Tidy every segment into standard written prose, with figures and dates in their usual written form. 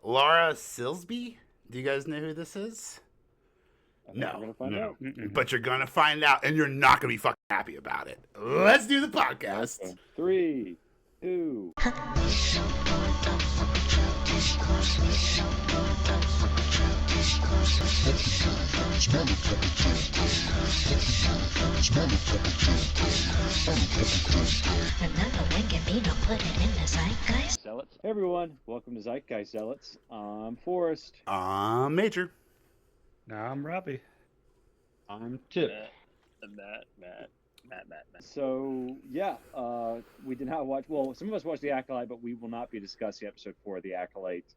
Laura Silsby. Do you guys know who this is? We're gonna find out. But you're gonna find out, and you're not gonna be fucking happy about it. Let's do the podcast. Okay. 3, 2. Zealots. Hey everyone, welcome to Zeitgeist Zealots. I'm Forrest. Major. Now I'm Robbie. I'm Tip. Matt. So yeah, we did not watch. Well, some of us watched The Acolyte, but we will not be discussing episode 4 of The Acolyte.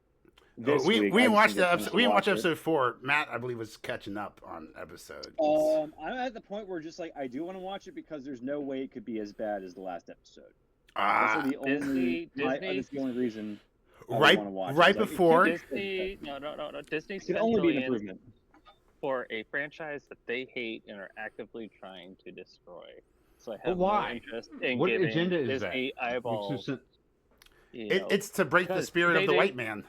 We didn't watch the episode. We didn't watch episode 4. Matt, I believe, was catching up on episodes. I'm at the point where just like I do want to watch it because there's no way it could be as bad as the last episode. That's the only. That's the only reason. Right before. Disney, no. Disney can only be an improvement for a franchise that they hate and are actively trying to destroy. So I have why? no interest in What giving agenda is Disney that? eyeballs. It's to break the spirit of the white man.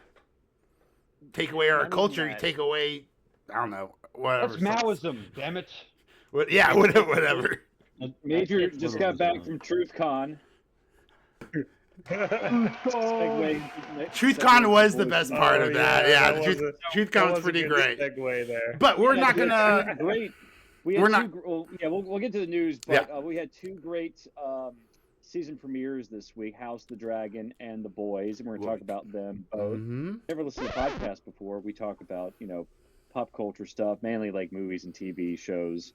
Take away our culture. You take away, I don't know, whatever. That's Maoism, damn it. Yeah, whatever. Major just got back from TruthCon. TruthCon was the best part of that. Yeah, TruthCon was pretty great. Segue there. But we're not gonna. Great. We'll get to the news, but we had 2 great season premieres this week: House of the Dragon and The Boys, and we're going to talk about them both. Never listened to the podcast before. We talk about pop culture stuff, mainly like movies and TV shows.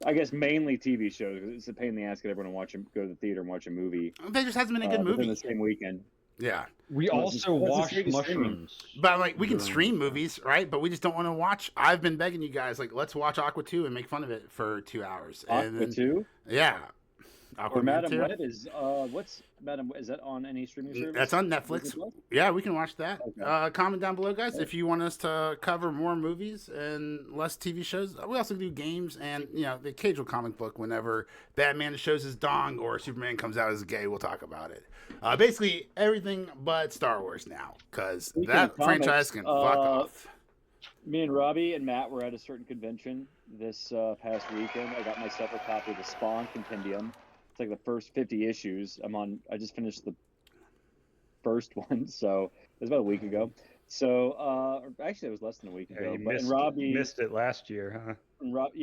I guess mainly TV shows. It's a pain in the ass to get everyone to go to the theater and watch a movie. There just hasn't been a good movie within the same weekend. Yeah. We also watch mushrooms. But like we can stream movies, right? But we just don't want to watch. I've been begging you guys, like, let's watch Aqua 2 and make fun of it for 2 hours. Aqua 2? Yeah. Or Madam Web is what's Madam? Is that on any streaming service? That's on Netflix. Yeah, we can watch that. Okay. Comment down below, guys, if you want us to cover more movies and less TV shows. We also do games and the occasional comic book. Whenever Batman shows his dong or Superman comes out as gay, we'll talk about it. Basically everything but Star Wars now, because that franchise can fuck off. Me and Robbie and Matt were at a certain convention this past weekend. I got myself a copy of the Spawn Compendium. It's like the first 50 issues. I just finished the first one, so it was about a week ago. So actually, it was less than a week ago. Robbie missed it last year, huh?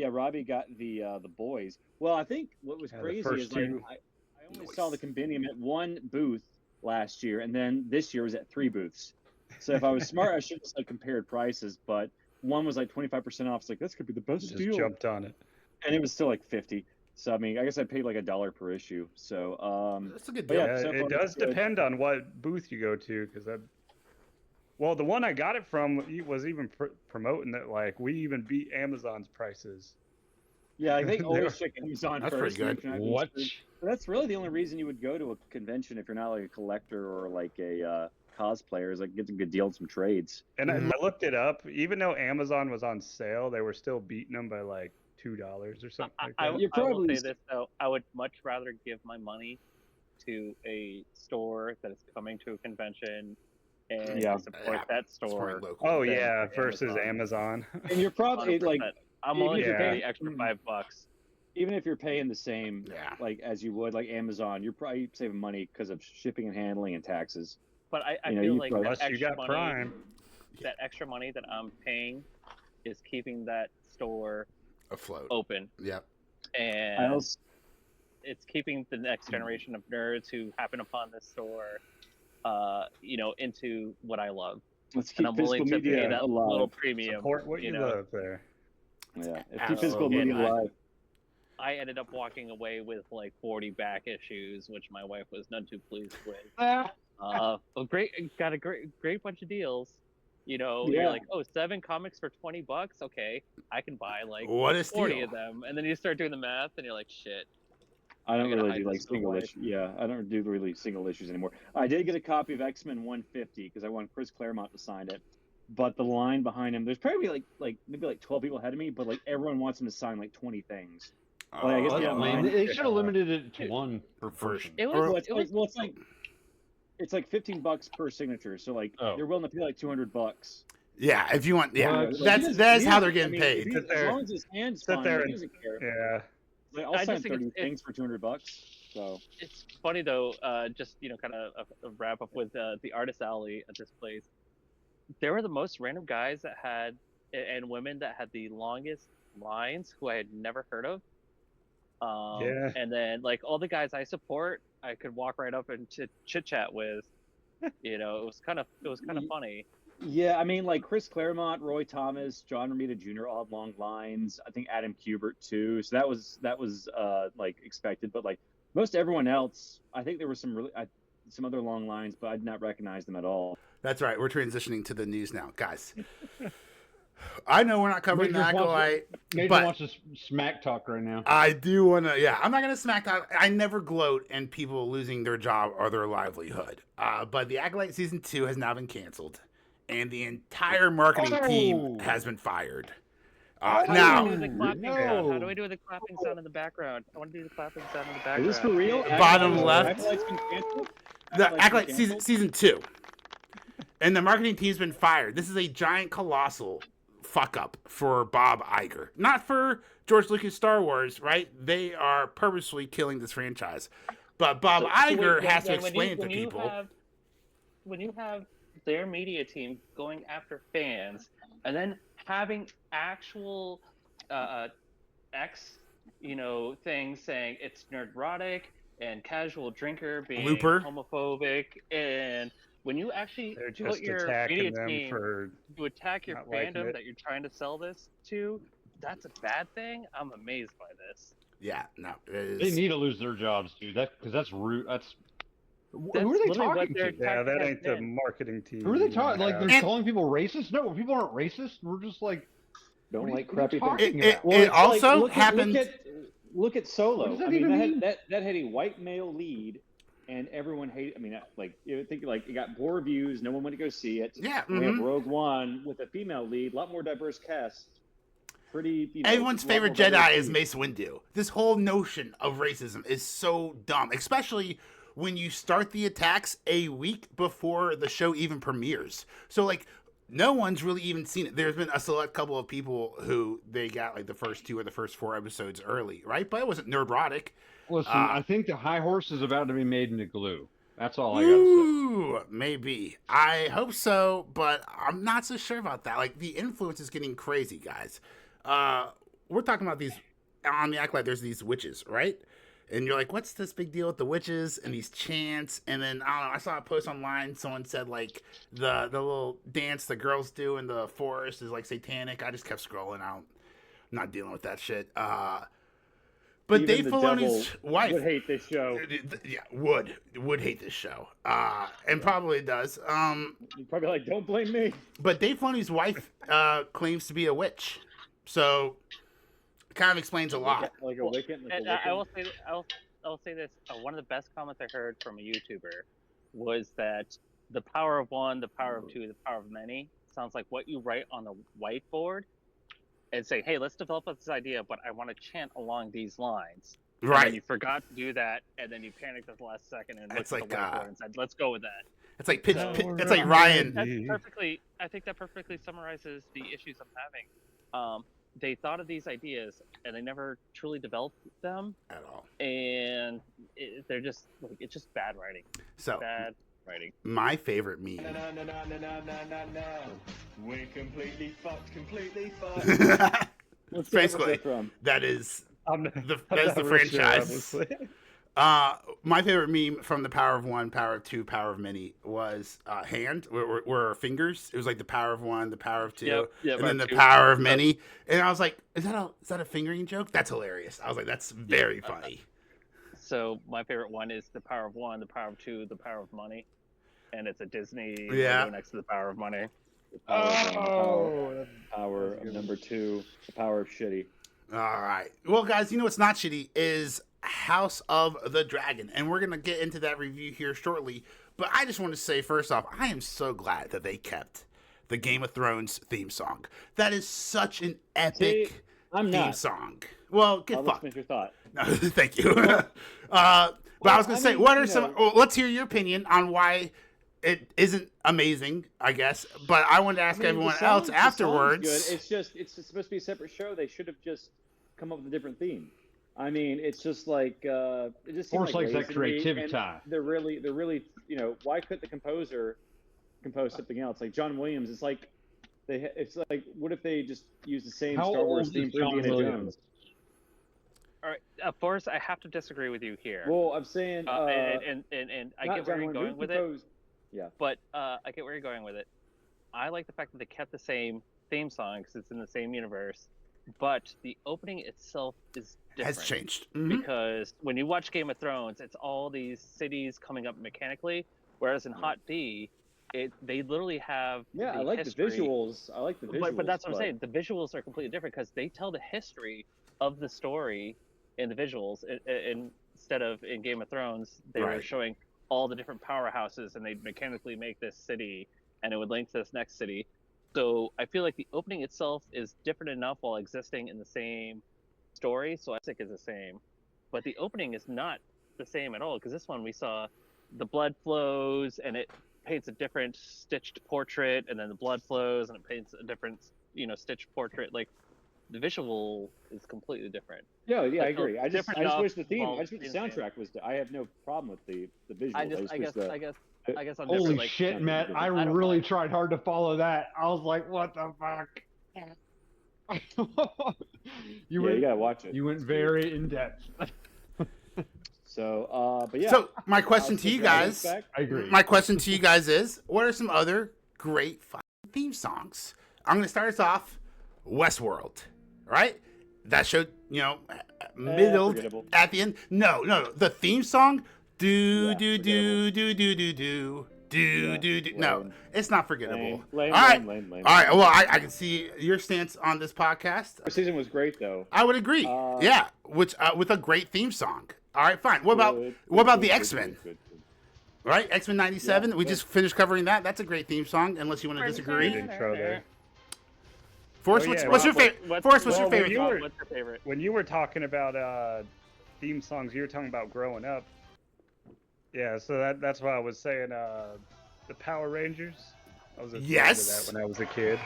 Robbie got the Boys. Well, I think what was crazy is like I only saw the compendium at 1 booth last year, and then this year was at 3 booths. So if I was smart, I should have like compared prices. But one was like 25% off. It's like this could be the best deal. Just jumped on it, and it was still like 50. So I mean, I guess I paid like $1 per issue. So that's a good deal. Yeah, it does depend on what booth you go to, because the one I got it from was even promoting that like we even beat Amazon's prices. Yeah, I think always check Amazon that's first. Pretty good. What? That's really the only reason you would go to a convention if you're not like a collector or like a cosplayer, is like get a good deal on some trades. And I looked it up. Even though Amazon was on sale, they were still beating them by like $2 or something like that. I will say this though: I would much rather give my money to a store that is coming to a convention and support that store. Oh yeah, versus Amazon. And you're probably 100%. like, I'm only paying the extra $5. Even if you're paying the same, like as you would like Amazon, you're probably saving money because of shipping and handling and taxes. But I feel like that extra money that I'm paying is keeping that store afloat, open. Yep. And it's keeping the next generation of nerds who happen upon this store, into what I love. Let's keep physical media alive. Little premium. Support what you love there. Yeah, keep physical media alive. I ended up walking away with like 40 back issues, which my wife was none too pleased with. Got a great bunch of deals. You're like, 7 comics for $20. Okay, I can buy like 40 of them, and then you start doing the math, and you're like, shit. I don't really do like single issues. Yeah, I don't do really single issues anymore. I did get a copy of X-Men 150 because I wanted Chris Claremont to sign it. But the line behind him, there's probably maybe 12 people ahead of me, but like everyone wants him to sign like 20 things. I guess, they should have limited it to 1 per person. It's like, it's like $15 per signature. So like they're willing to pay like $200. Yeah, if you want, that's how they're getting paid. As long as his hand's fine, he doesn't care. Yeah. Like, I'll sign 30 things for $200. So it's funny though. Just kind of a wrap up with the artist alley at this place. There were the most random guys that had and women that had the longest lines who I had never heard of. And then like all the guys I support, I could walk right up and chit chat with. It was kind of funny. Yeah, I mean, like Chris Claremont, Roy Thomas, John Romita Jr. all had long lines. I think Adam Kubert too. So that was like expected. But like most everyone else, I think there were some other long lines, but I did not recognize them at all. That's right. We're transitioning to the news now, guys. I know we're not covering the Acolyte. Major wants to smack talk right now. I do want to. Yeah, I'm not going to smack talk. I never gloat in people losing their job or their livelihood. But the Acolyte season 2 has now been canceled. And the entire marketing team has been fired. How do we do the clapping sound in the background? I want to do the clapping sound in the background. Is this for real? Bottom left. The Acolyte season 2. And the marketing team's been fired. This is a giant, colossal fuck up for Bob Iger. Not for George Lucas Star Wars, right? They are purposely killing this franchise. But Bob Iger has to explain it to people. When you have their media team going after fans and then having actual things saying it's nerdrotic and casual drinker being homophobic, and when you actually put your media team to attack your fandom that you're trying to sell this to, that's a bad thing. I'm amazed by this. Yeah, no, they need to lose their jobs, dude. Because that's rude. Who are they talking to? Yeah, that ain't the marketing team. Who are they talking? Like they're calling people racist? No, people aren't racist. We're just like don't like crappy things. It also happened. Look at Solo. I mean, that had a white male lead, and everyone hated. I mean, like you think like it got poor reviews. No one went to go see it. Yeah, we have Rogue One with a female lead, a lot more diverse cast. Pretty. Everyone's favorite Jedi is Mace Windu. This whole notion of racism is so dumb, especially when you start the attacks a week before the show even premieres. So, like, no one's really even seen it. There's been a select couple of people who they got, like, the first 2 or the first 4 episodes early, right? But it wasn't nerdrotic. Listen, I think the high horse is about to be made into glue. That's all I gotta say. Maybe. I hope so, but I'm not so sure about that. Like, the influence is getting crazy, guys. We're talking about these, on the Acolyte, there's these witches, right? And you're like, what's this big deal with the witches and these chants? And then, I don't know, I saw a post online. Someone said, like, the little dance the girls do in the forest is, like, satanic. I just kept scrolling out. I'm not dealing with that shit. But even Dave Filoni's wife would hate this show. Yeah, would hate this show. And probably does. You're probably like, don't blame me. But Dave Filoni's wife claims to be a witch. So kind of explains a lot. Like a Wiccan. I will say this. One of the best comments I heard from a YouTuber was that the power of one, the power of two, the power of many sounds like what you write on the whiteboard and say, hey, let's develop this idea, but I want to chant along these lines. Right. And you forgot to do that, and then you panicked at the last second and looked at the whiteboard and said, let's go with that. It's like it's like Ryan. I think that perfectly summarizes the issues I'm having. They thought of these ideas and they never truly developed them at all, and they're just like, it's just bad writing. So bad writing. My favorite meme. No. We're completely fucked. Basically, that is the franchise. My favorite meme from the Power of One, Power of Two, Power of Many was hand, where fingers. It was like the Power of One, the Power of Two, and then the Power of Many. And I was like, is that a fingering joke? That's hilarious. I was like, that's very funny. So my favorite one is the Power of One, the Power of Two, the Power of Money, and it's a Disney logo next to the Power of Money. Power of number 2, the Power of Shitty. All right. Well, guys, you know what's not shitty is House of the Dragon, and we're gonna get into that review here shortly. But I just want to say, first off, I am so glad that they kept the Game of Thrones theme song. That is such an epic theme song. Well, get fucked. Finish your thought. Thank you. But I was going to say, what are some? Well, let's hear your opinion on why it isn't amazing, I guess. But I wanted to ask everyone else afterwards. Good. It's supposed to be a separate show. They should have just come up with a different theme. I mean, it's just like it just seems like that creativity. They're really, why couldn't the composer compose something else? Like John Williams, it's like what if they just use the same Star Wars theme for Indiana Jones? All right, Forrest, I have to disagree with you here. Well, I'm saying, and I get where you're going with it. Yeah. But I get where you're going with it. I like the fact that they kept the same theme song because it's in the same universe, but the opening itself is different. Has changed. Because when you watch Game of Thrones, it's all these cities coming up mechanically, whereas in Hot D, they literally have the visuals. I like the visuals. But that's what I'm saying. The visuals are completely different because they tell the history of the story in the visuals. Instead of in Game of Thrones, they were showing all the different powerhouses, and they'd mechanically make this city, and it would link to this next city. So I feel like the opening itself is different enough while existing in the same story, so I think it's the same. But the opening is not the same at all, because this one we saw the blood flows, and it paints a different stitched portrait, and then the blood flows, and it paints a different, stitched portrait. Like, the visual is completely different. Yeah, I agree. I just wish the theme, I just wish the soundtrack was. I have no problem with the visual. I guess I'm holy like, shit, Matt! I really tried hard to follow that. I was like, what the fuck? You gotta watch it. You went very in depth. So, but yeah. So my question to you guys, I agree. My question to you guys is, what are some other great theme songs? I'm gonna start us off. Westworld, right? That showed, middle at the end. No. The theme song, do. No, it's not forgettable. Lame. All right. Well, I can see your stance on this podcast. The season was great, though. I would agree. Yeah, which with a great theme song. All right, fine. What about the X-Men? Right, X-Men '97. We just finished covering that. That's a great theme song. Unless you want to disagree. Intro there. Forrest, what's your favorite? Forrest, what's your favorite? What's your favorite? When you were talking about theme songs, you were talking about growing up. Yeah, so that's why I was saying the Power Rangers. I was a fan of that when I was a kid.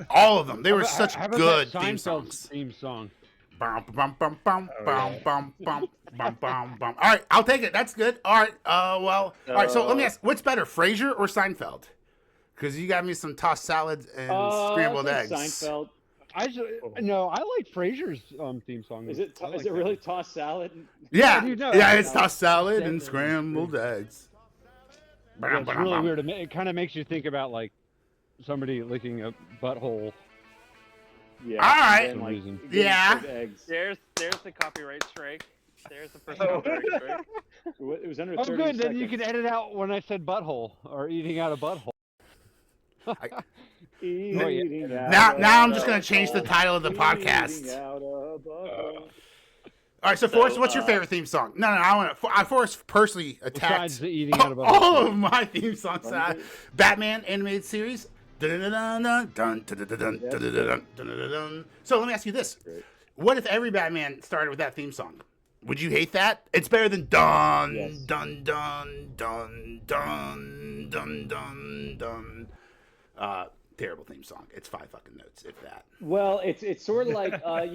All of them. They were such good theme songs. Theme song. Bum, bum, bum, bum, bum, bum, bum, bum, bum, bum. All right, I'll take it. That's good. All right. All right. So let me ask, what's better, Frasier or Seinfeld? Because you got me some tossed salads and scrambled eggs. Seinfeld. I like Frasier's theme song. Is it really tossed salad? Yeah, it's tossed salad and scrambled eggs. It's really weird. It kind of makes you think about like somebody licking a butthole. Yeah. All right. Eggs. There's the copyright strike. There's the first copyright strike. It was under 30 good. seconds. Then you can edit out when I said butthole or eating out a butthole. Now I'm just going to change the title of the podcast. All right, so Forrest, what's your favorite theme song? No, I want to. Forrest personally attacked besides the eating out of butthole. all of my theme songs. Batman animated series. So let me ask you this: what if every Batman started with that theme song? Would you hate that? It's better than dun dun dun dun dun dun dun dun. Terrible theme song. It's 5 fucking notes, if that. Well, it's sort of like how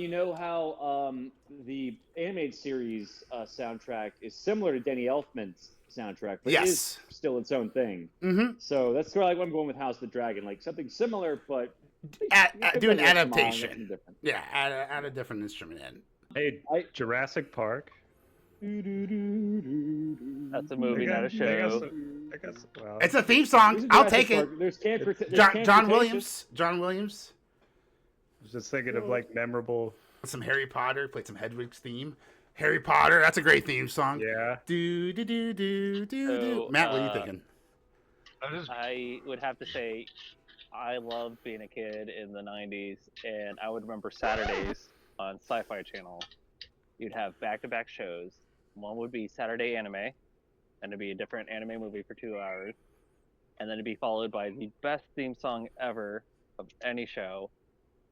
the animated series soundtrack is similar to Danny Elfman's soundtrack, but it is still its own thing. Mm-hmm. So that's sort of like what I'm going with House of the Dragon, like something similar, but do an adaptation. Yeah, add a different instrument in. Hey, Jurassic Park. That's a movie, not a show. It's a theme song. I'll take it. There's John Williams. I was just thinking of like memorable. Some Harry Potter. Played some Hedwig's theme. Harry Potter. That's a great theme song. Yeah. Do. Matt, what are you thinking? I would have to say, I loved being a kid in the '90s, and I would remember Saturdays on Sci-Fi Channel. You'd have back-to-back shows. One would be Saturday Anime, and it'd be a different anime movie for 2 hours. And then it'd be followed by the best theme song ever of any show,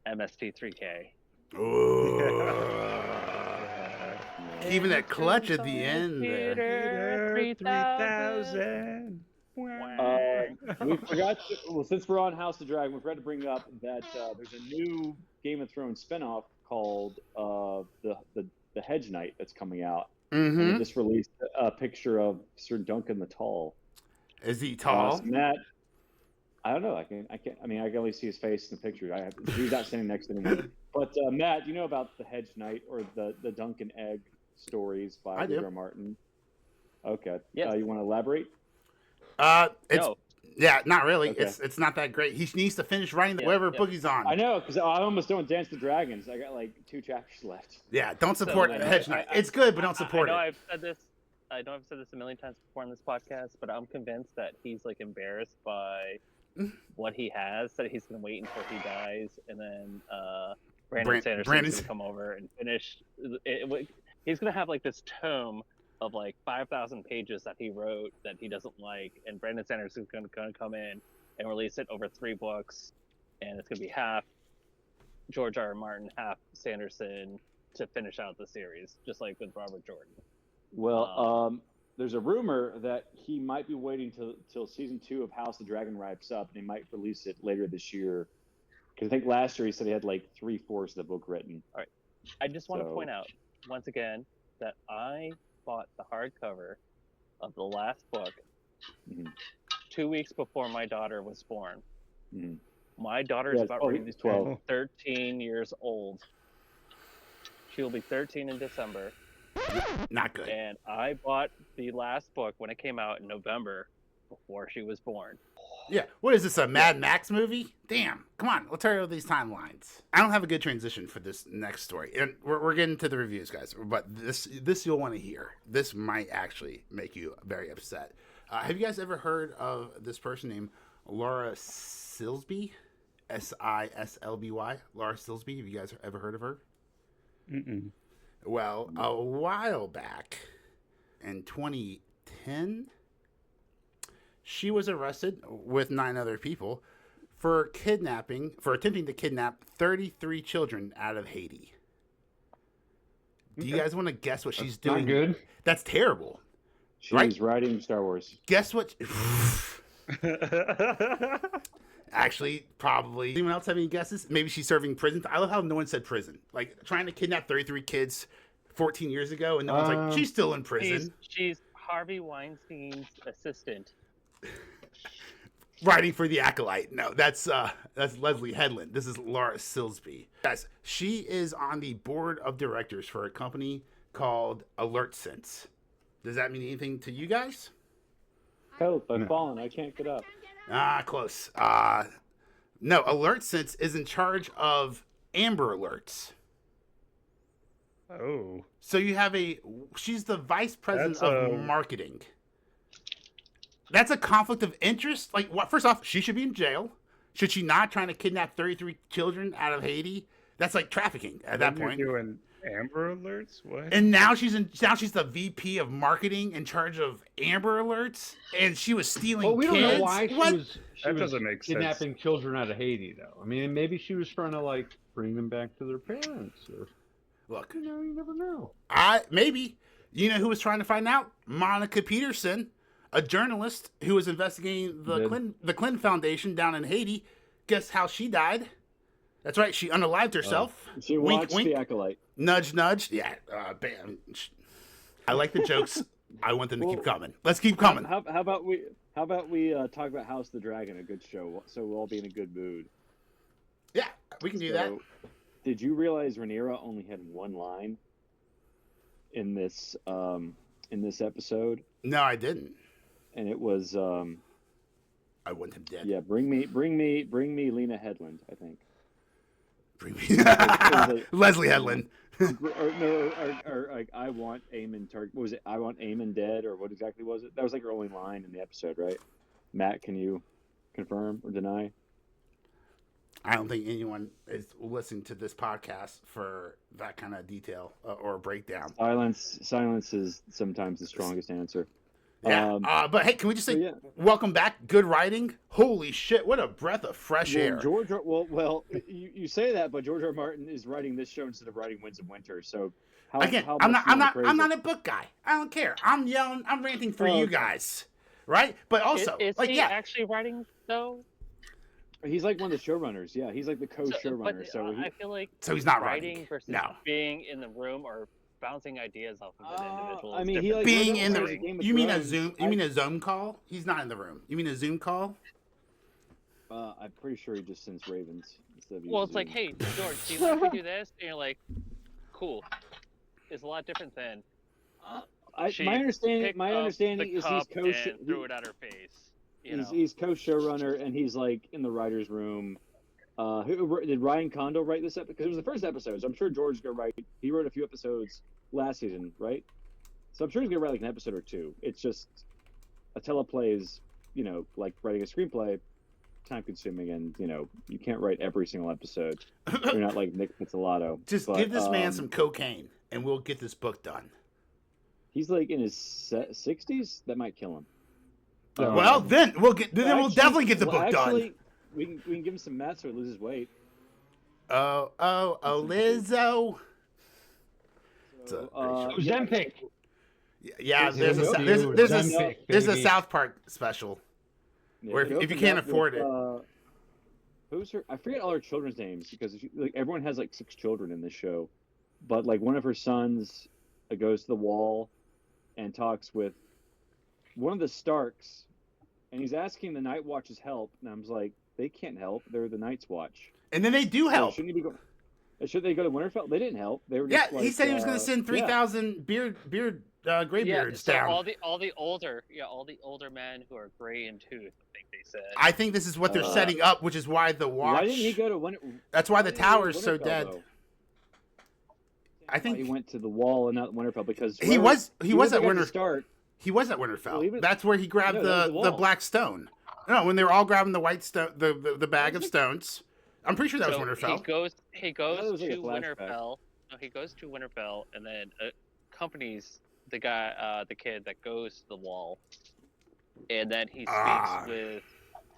MST3K. Keeping that clutch at the end there. Peter 3000. We forgot. Since we're on House of Dragon, we forgot to bring up that there's a new Game of Thrones spinoff called the Hedge Knight that's coming out. Mm-hmm. And they just released a picture of Sir Duncan the Tall. Is he tall? Matt, I don't know. I can only see his face in the picture. He's not standing next to anyone. But Matt, do you know about the Hedge Knight or the Duncan Egg stories by George R. Martin? Okay. Yes. You want to elaborate? No. Yeah, not really. Okay. It's not that great. He needs to finish writing whatever book he's on. I know, because I'm almost doing Dance with Dragons. I got like 2 chapters left. Yeah, don't support Hedge Knight. It's good, but don't support it. I've said this. I know I've said this a million times before on this podcast, but I'm convinced that he's like embarrassed by what he has. That he's gonna wait until he dies, and then Brandon Sanderson's gonna come over and finish. He's gonna have like this tome of like 5,000 pages that he wrote that he doesn't like, and Brandon Sanderson's gonna come in and release it over 3 books, and it's gonna be half George R. Martin, half Sanderson to finish out the series, just like with Robert Jordan. Well, there's a rumor that he might be waiting till season 2 of House of Dragon wraps up, and he might release it later this year. Because I think last year he said he had like 3/4 of the book written. All right. I just want to point out once again that I bought the hardcover of the last book 2 weeks before my daughter was born. Mm-hmm. My daughter is about ready to turn 13 years old. She will be 13 in December. Not good. And I bought the last book when it came out in November before she was born. Yeah. What is this, a Mad Max movie? Damn. Come on. Let's hurry up these timelines. I don't have a good transition for this next story. And we're getting to the reviews, guys. But this you'll want to hear. This might actually make you very upset. Have you guys ever heard of this person named Laura Silsby? Silby. Laura Silsby. Have you guys ever heard of her? Mm-mm. Well, a while back in 2010, she was arrested with 9 other people for attempting to kidnap 33 children out of Haiti. Do you guys want to guess what she's doing? Not good. That's terrible. She's writing Star Wars. Guess what? Actually, probably. Anyone else have any guesses? Maybe she's serving prison. I love how no one said prison. Like, trying to kidnap 33 kids 14 years ago, and no one's like, she's still in prison. She's Harvey Weinstein's assistant. Writing for the Acolyte. No, that's Leslie Headland. This is Laura Silsby. Guys, she is on the board of directors for a company called AlertSense. Does that mean anything to you guys? Help, I've fallen. I can't get up. Close. No, AlertSense is in charge of Amber Alerts. Oh. So you have she's the vice president of marketing. That's a conflict of interest. Like, what? First off, she should be in jail. Should she not trying to kidnap 33 children out of Haiti? That's like trafficking at that point. You're doing Amber Alerts? What? And now she's the VP of marketing in charge of Amber Alerts, and she was stealing Well, we kids. don't know why she was doesn't make sense. Kidnapping children out of Haiti, though. I mean, maybe she was trying to like bring them back to their parents. Or, look, you never know. Maybe. You know who was trying to find out? Monica Peterson, a journalist who was investigating the Clinton Foundation down in Haiti. Guess how she died? That's right. She unalived herself. She watched the Acolyte. Nudge, nudge. Yeah. Bam. I like the jokes. I want them to keep coming. Let's keep coming. How about we talk about House of the Dragon, a good show, so we'll all be in a good mood. Yeah, we can do that. Did you realize Rhaenyra only had one line in this episode? No, I didn't. And it was I want him dead. Yeah, bring me Lena Headland, I think. Bring me Leslie Headland. or like I want Aemon what was it? I want Aemon dead, or what exactly was it? That was like her only line in the episode, right? Matt, can you confirm or deny? I don't think anyone is listening to this podcast for that kind of detail or breakdown. Silence is sometimes the strongest answer. Yeah. But hey, can we just say welcome back? Good writing. Holy shit! What a breath of fresh air. You say that, but George R. R. Martin is writing this show instead of writing Winds of Winter. So I'm not a book guy. I don't care. I'm yelling. I'm ranting for you guys, right? But also, is he actually writing though? He's like one of the showrunners. Yeah, he's like the co-showrunner. I feel like he's not writing versus being in the room or bouncing ideas off of an individual. I mean, he like being in the. You mean a Zoom? You mean a Zoom call? He's not in the room. You mean a Zoom call? I'm pretty sure he just sends ravens instead of. Well, it's like, hey, George, do you think we do this? And you're like, cool. It's a lot different than. My understanding is he's threw it at her face. He's co-showrunner and he's like in the writers' room. Did Ryan Condal write this episode? Because it was the first episode, so I'm sure George is gonna write. He wrote a few episodes last season, right? So I'm sure he's gonna write like an episode or two. It's just a teleplay is, like writing a screenplay, time consuming, and you can't write every single episode. You're not like Nick Pizzolatto. Give this man some cocaine, and we'll get this book done. He's like in his 60s. That might kill him. Then we'll definitely get the book done. We can give him some meth so he loses weight. Oh, Lizzo. Ozempic. Yeah, there's a South Park special where if you can't afford it. Who's her? I forget all her children's names because everyone has like 6 children in this show, but like one of her sons goes to the wall and talks with one of the Starks, and he's asking the Night Watch's help, and I was like, they can't help. They're the Night's Watch. And then they do help. Should they go to Winterfell? They didn't help. They were just he said he was going to send 3,000 graybeards down. All the older men who are gray in tooth. I think they said. I think this is what they're setting up, which is why the Watch. Why didn't he go to Winterfell? That's why the tower's so dead. Though? I think he went to the Wall and not Winterfell because he was at Winterfell. He was at Winterfell. That's where he grabbed the black stone. No, when they were all grabbing the white stone, the bag of stones. I'm pretty sure that was Winterfell. He goes to Winterfell. No, he goes to Winterfell and then accompanies the guy, the kid that goes to the Wall, and then he speaks with.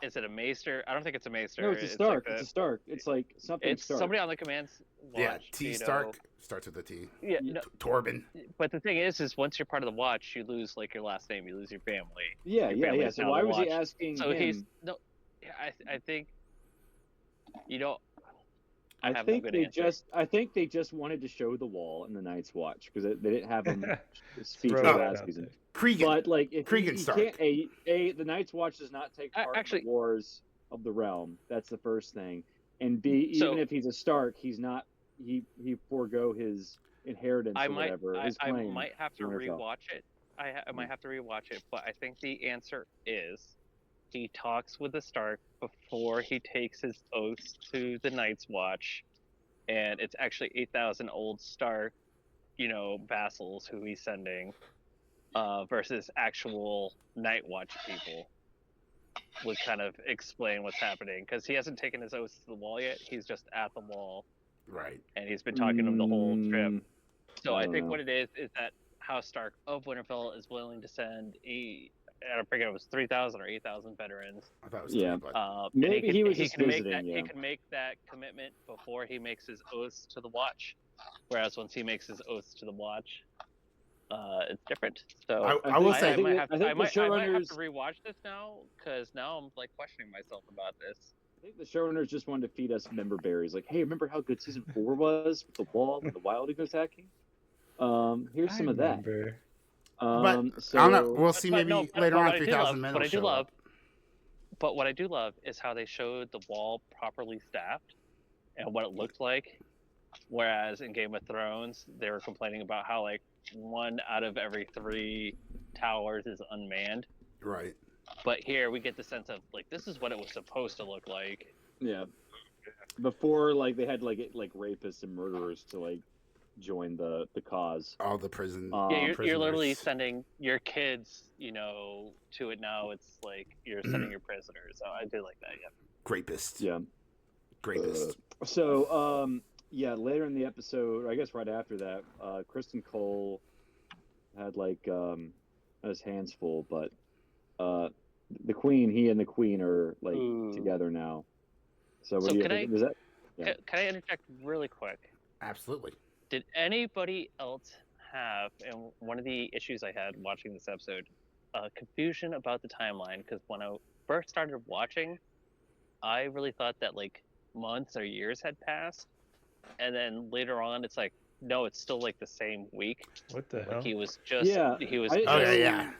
Is it a Maester? I don't think it's a Maester. No, it's a Stark. It's a Stark. It's like something. It's Stark. somebody on the command watch. Yeah, T Stark starts with a T. Yeah, no, Torben. But the thing is once you're part of the Watch, you lose like your last name, you lose your family. Yeah. So why was he asking? So him? I think you don't. I think they just wanted to show the Wall in the Night's Watch because they didn't have him speak last season. Cregan. But like, if Cregan Stark. The Night's Watch does not take part in the wars of the realm. That's the first thing. And B, even if he's a Stark, he's not. He forego his inheritance or whatever. I might have to rewatch it. I might have to rewatch it, but I think the answer is he talks with the Stark before he takes his oath to the Night's Watch, and it's actually 8,000 old Stark, vassals who he's sending, versus actual Night Watch people. Would kind of explain what's happening because he hasn't taken his oath to the Wall yet. He's just at the Wall. Right. And he's been talking to him the whole trip. So I think what it is that House Stark of Winterfell is willing to send I forget it was 3,000 or 8,000 veterans. I thought it was maybe he was just visiting. He can make that commitment before he makes his oaths to the Watch. Whereas once he makes his oaths to the Watch, it's different. So I will say I might have to rewatch this now because now I'm like questioning myself about this. I think the showrunners just wanted to feed us member berries. Like, hey, remember how good season 4 was with the Wall and the Wilding attacking? Here's some of that. But I don't know. We'll see maybe later on 3,000 men will show up. But what I do love is how they showed the Wall properly staffed and what it looked like. Whereas in Game of Thrones, they were complaining about how like 1 out of every 3 towers is unmanned. Right. But here we get the sense of like this is what it was supposed to look like. Yeah. Before like they had like rapists and murderers to like join the cause. All the prison. You're literally sending your kids, to it now. It's like you're sending your prisoners. So I do like that. Yeah. Grapist. Yeah. Grapist. Later in the episode, or I guess right after that, Kristen Cole had like his hands full. But he and the Queen are like together now. So what do you think? Can I interject really quick? Absolutely. Did anybody else have, and one of the issues I had watching this episode, confusion about the timeline? Because when I first started watching, I really thought that like months or years had passed, and then later on, it's like, no, it's still like the same week. What the like hell? He was just. Yeah. He was. Yeah.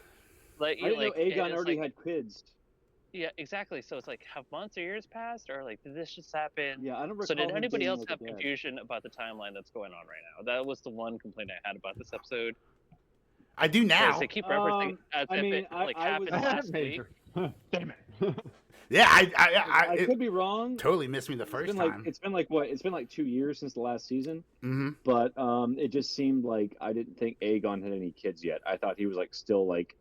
Like, I didn't know Aegon already had kids. Yeah, exactly. So it's like, have months or years passed, or like, did this just happen? Yeah, I don't recall. So did anybody else like have confusion about the timeline that's going on right now? That was the one complaint I had about this episode. I do now. They keep referencing as if it happened last week. Damn it. Yeah, I could be wrong. Totally missed me the first time. It's been like what? It's been like 2 years since the last season. Mm-hmm. But it just seemed like I didn't think Aegon had any kids yet. I thought he was like still like,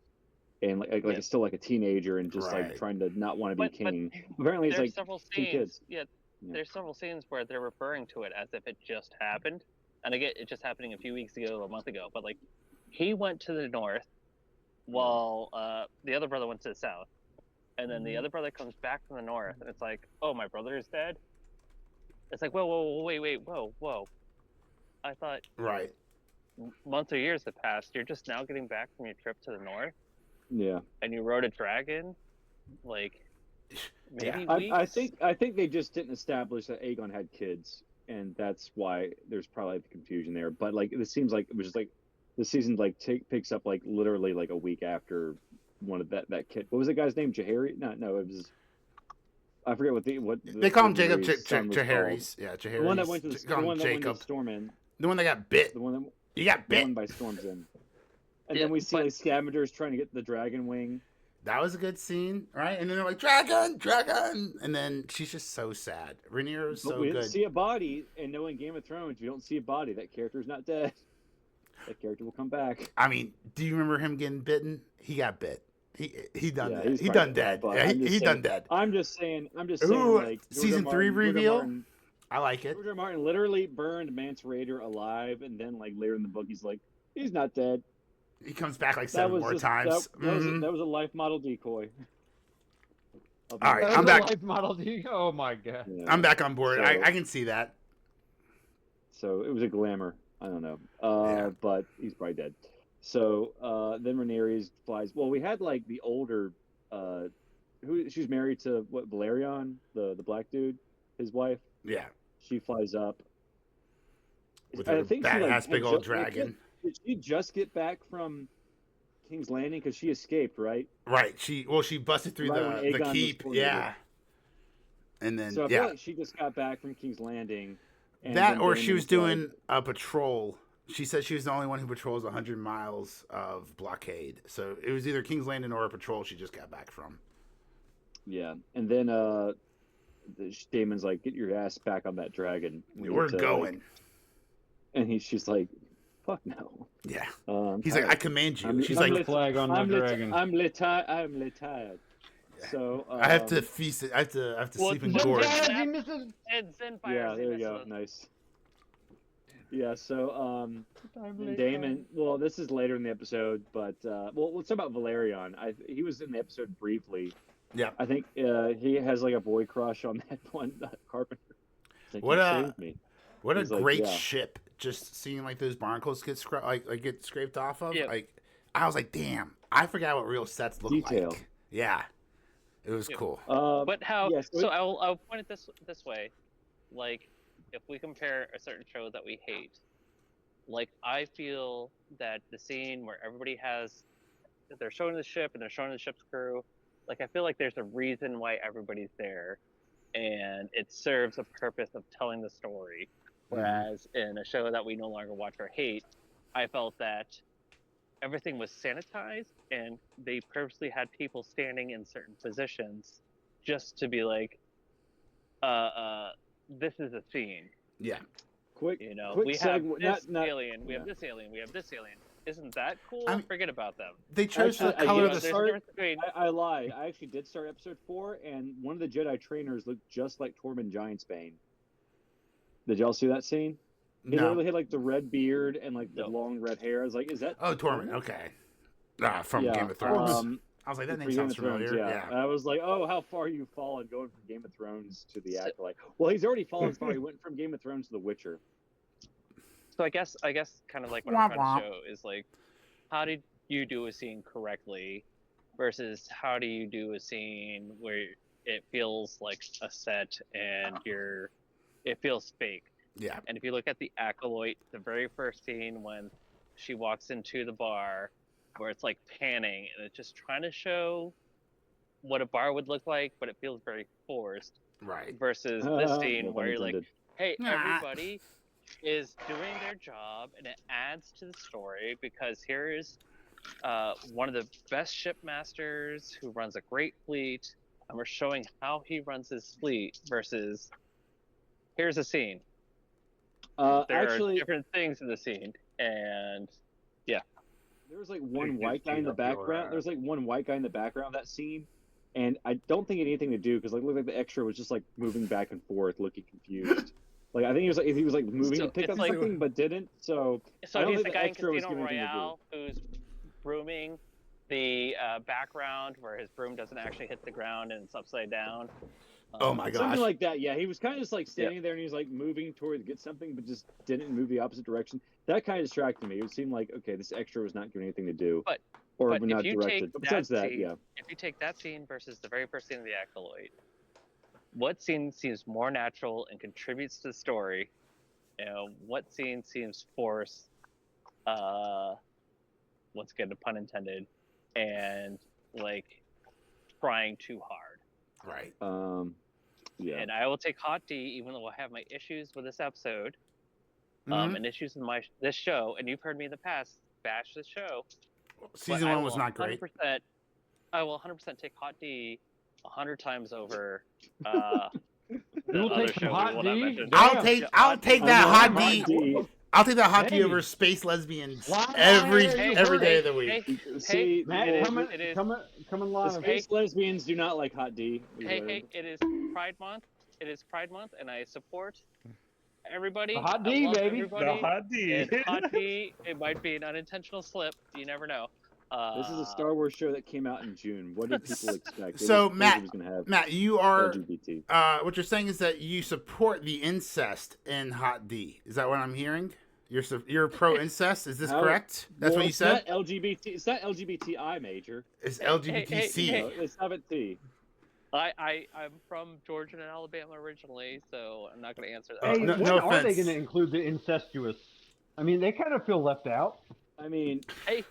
and like still like a teenager and just like trying to not want to be king. Apparently, it's like several 2 scenes. kids. Yeah, there's several scenes where they're referring to it as if it just happened, and I get it just happening a few weeks ago or a month ago. But like, he went to the north, while the other brother went to the south, and then the other brother comes back from the north, and it's like, oh, my brother is dead. It's like, whoa, wait, whoa. I thought months or years have passed. You're just now getting back from your trip to the north. Yeah. And you rode a dragon, like maybe weeks? I think they just didn't establish that Aegon had kids, and that's why there's probably the confusion there. But like it seems like it was just like the season like picks up like literally like a week after one of that kid. What was the guy's name? Jaehaerys? No, it was. I forget what they call him Jacob Jaehaerys. Yeah, Jaehaerys. The one that went to Stormend. The one that got bit. You got bit. The one by Storm's End. And then we see like scavengers trying to get the dragon wing. That was a good scene, right? And then they're like, dragon! And then she's just so sad. Rhaenyra is so good. We didn't see a body, and knowing Game of Thrones, you don't see a body. That character's not dead. That character will come back. I mean, do you remember him getting bitten? He got bit. He done dead. He done dead. Yeah, he done dead. I'm just saying, like season 3 reveal. I like it. George R. Martin literally burned Mance Rayder alive, and then like later in the book, he's not dead. He comes back like 7 more times. That was a life model decoy. All right, I'm back. Life model decoy. Oh my god. Yeah. I'm back on board. I can see that. So it was a glamour. I don't know. But he's probably dead. So then Rhaenyra flies. Well, we had like the older, she's married to Valerion, the black dude, his wife. Yeah. She flies up. With her badass big old dragon. Did she just get back from King's Landing? Because she escaped, right? Right. She busted through the keep. Yeah. And then so I feel like she just got back from King's Landing. That or she was doing a patrol. She said she was the only one who patrols 100 miles of blockade. So it was either King's Landing or a patrol she just got back from. Yeah. And then Daemon's like, get your ass back on that dragon. We're going. And she's like, fuck no. Yeah. He's like, I command you. She's like, flag on the dragon. I'm retired. Yeah. So I have to feast it. I have to sleep in gorge. Yeah, there you go. Nice. Yeah. So Daemon. Well, this is later in the episode, but let's talk about Valerion. He was in the episode briefly. Yeah. I think he has like a boy crush on that one carpenter. Like, what a great ship. Just seeing like those barnacles get scraped off of. Yeah. Like I was like, damn, I forgot what real sets look like. Yeah. It was cool. But how? Yes, so I'll point it this way, like if we compare a certain show that we hate, like I feel that the scene where they're showing the ship and they're showing the ship's crew, like I feel like there's a reason why everybody's there, and it serves a purpose of telling the story. Whereas in a show that we no longer watch or hate, I felt that everything was sanitized and they purposely had people standing in certain positions just to be like, this is a scene. Yeah. Quick we have this alien, we have this alien, we have this alien. Isn't that cool? Forget about them. They chose the color of the start. I lie. I actually did start episode 4, and one of the Jedi trainers looked just like Tormund Giantsbane. Did y'all see that scene? He literally had like the red beard and like the long red hair. I was like, is that? Oh, Tormund. Okay. From Game of Thrones. I was like, that name sounds familiar. Yeah. And I was like, oh, how far you've fallen going from Game of Thrones to the Acolyte. Well, he's already fallen as far. He went from Game of Thrones to The Witcher. So I guess kind of like what I'm trying to show is like, how did you do a scene correctly versus how do you do a scene where it feels like a set and it feels fake. Yeah. And if you look at the Acolyte, the very first scene when she walks into the bar, where it's like panning and it's just trying to show what a bar would look like, but it feels very forced. Right. Versus this scene where you're like, hey, everybody is doing their job, and it adds to the story because here is one of the best shipmasters who runs a great fleet, and we're showing how he runs his fleet versus here's a scene. There are different things in the scene, and yeah. There was like one white guy in the background. There's like one white guy in the background of that scene, and I don't think it had anything to do because like it looked like the extra was just like moving back and forth, looking confused. Like I think he was like moving to pick up something but didn't. So he's the guy in Casino Royale who's brooming the background where his broom doesn't actually hit the ground and it's upside down. Oh my gosh. Something like that, yeah. He was kind of just like standing there and he was like moving toward get something, but just didn't move the opposite direction. That kind of distracted me. It seemed like, okay, this extra was not given anything to do. But not directed. But besides that, yeah. If you take that scene versus the very first scene of the Acolyte, what scene seems more natural and contributes to the story? You know, what scene seems forced, once again, a pun intended, and like trying too hard. Right. Yeah. And I will take hot D, even though I have my issues with this episode, and issues with this show. And you've heard me in the past bash this show. Season 1 was not great. I will 100% take hot D 100 times over. You'll take some hot D. I'll take that hot D. I'll take that hot D over space lesbians every day of the week. See, Matt, coming live. Space lesbians do not like hot D. Hey, it is Pride Month. It is Pride Month, and I support everybody. The hot D, baby. Everybody. The hot D. Hot D. It might be an unintentional slip. You never know. This is a Star Wars show that came out in June. What did people expect? So Matt, you are LGBT. what you're saying is that you support the incest in Hot D. Is that what I'm hearing? You're pro incest. Is this correct? That's what you said. It's not LGBT. It's not LGBTI major. It's LGBTC. No, it's not T. I'm from Georgia and Alabama originally, so I'm not going to answer that. Hey, no when are offense. they going to include the incestuous? I mean, they kind of feel left out. I mean, hey,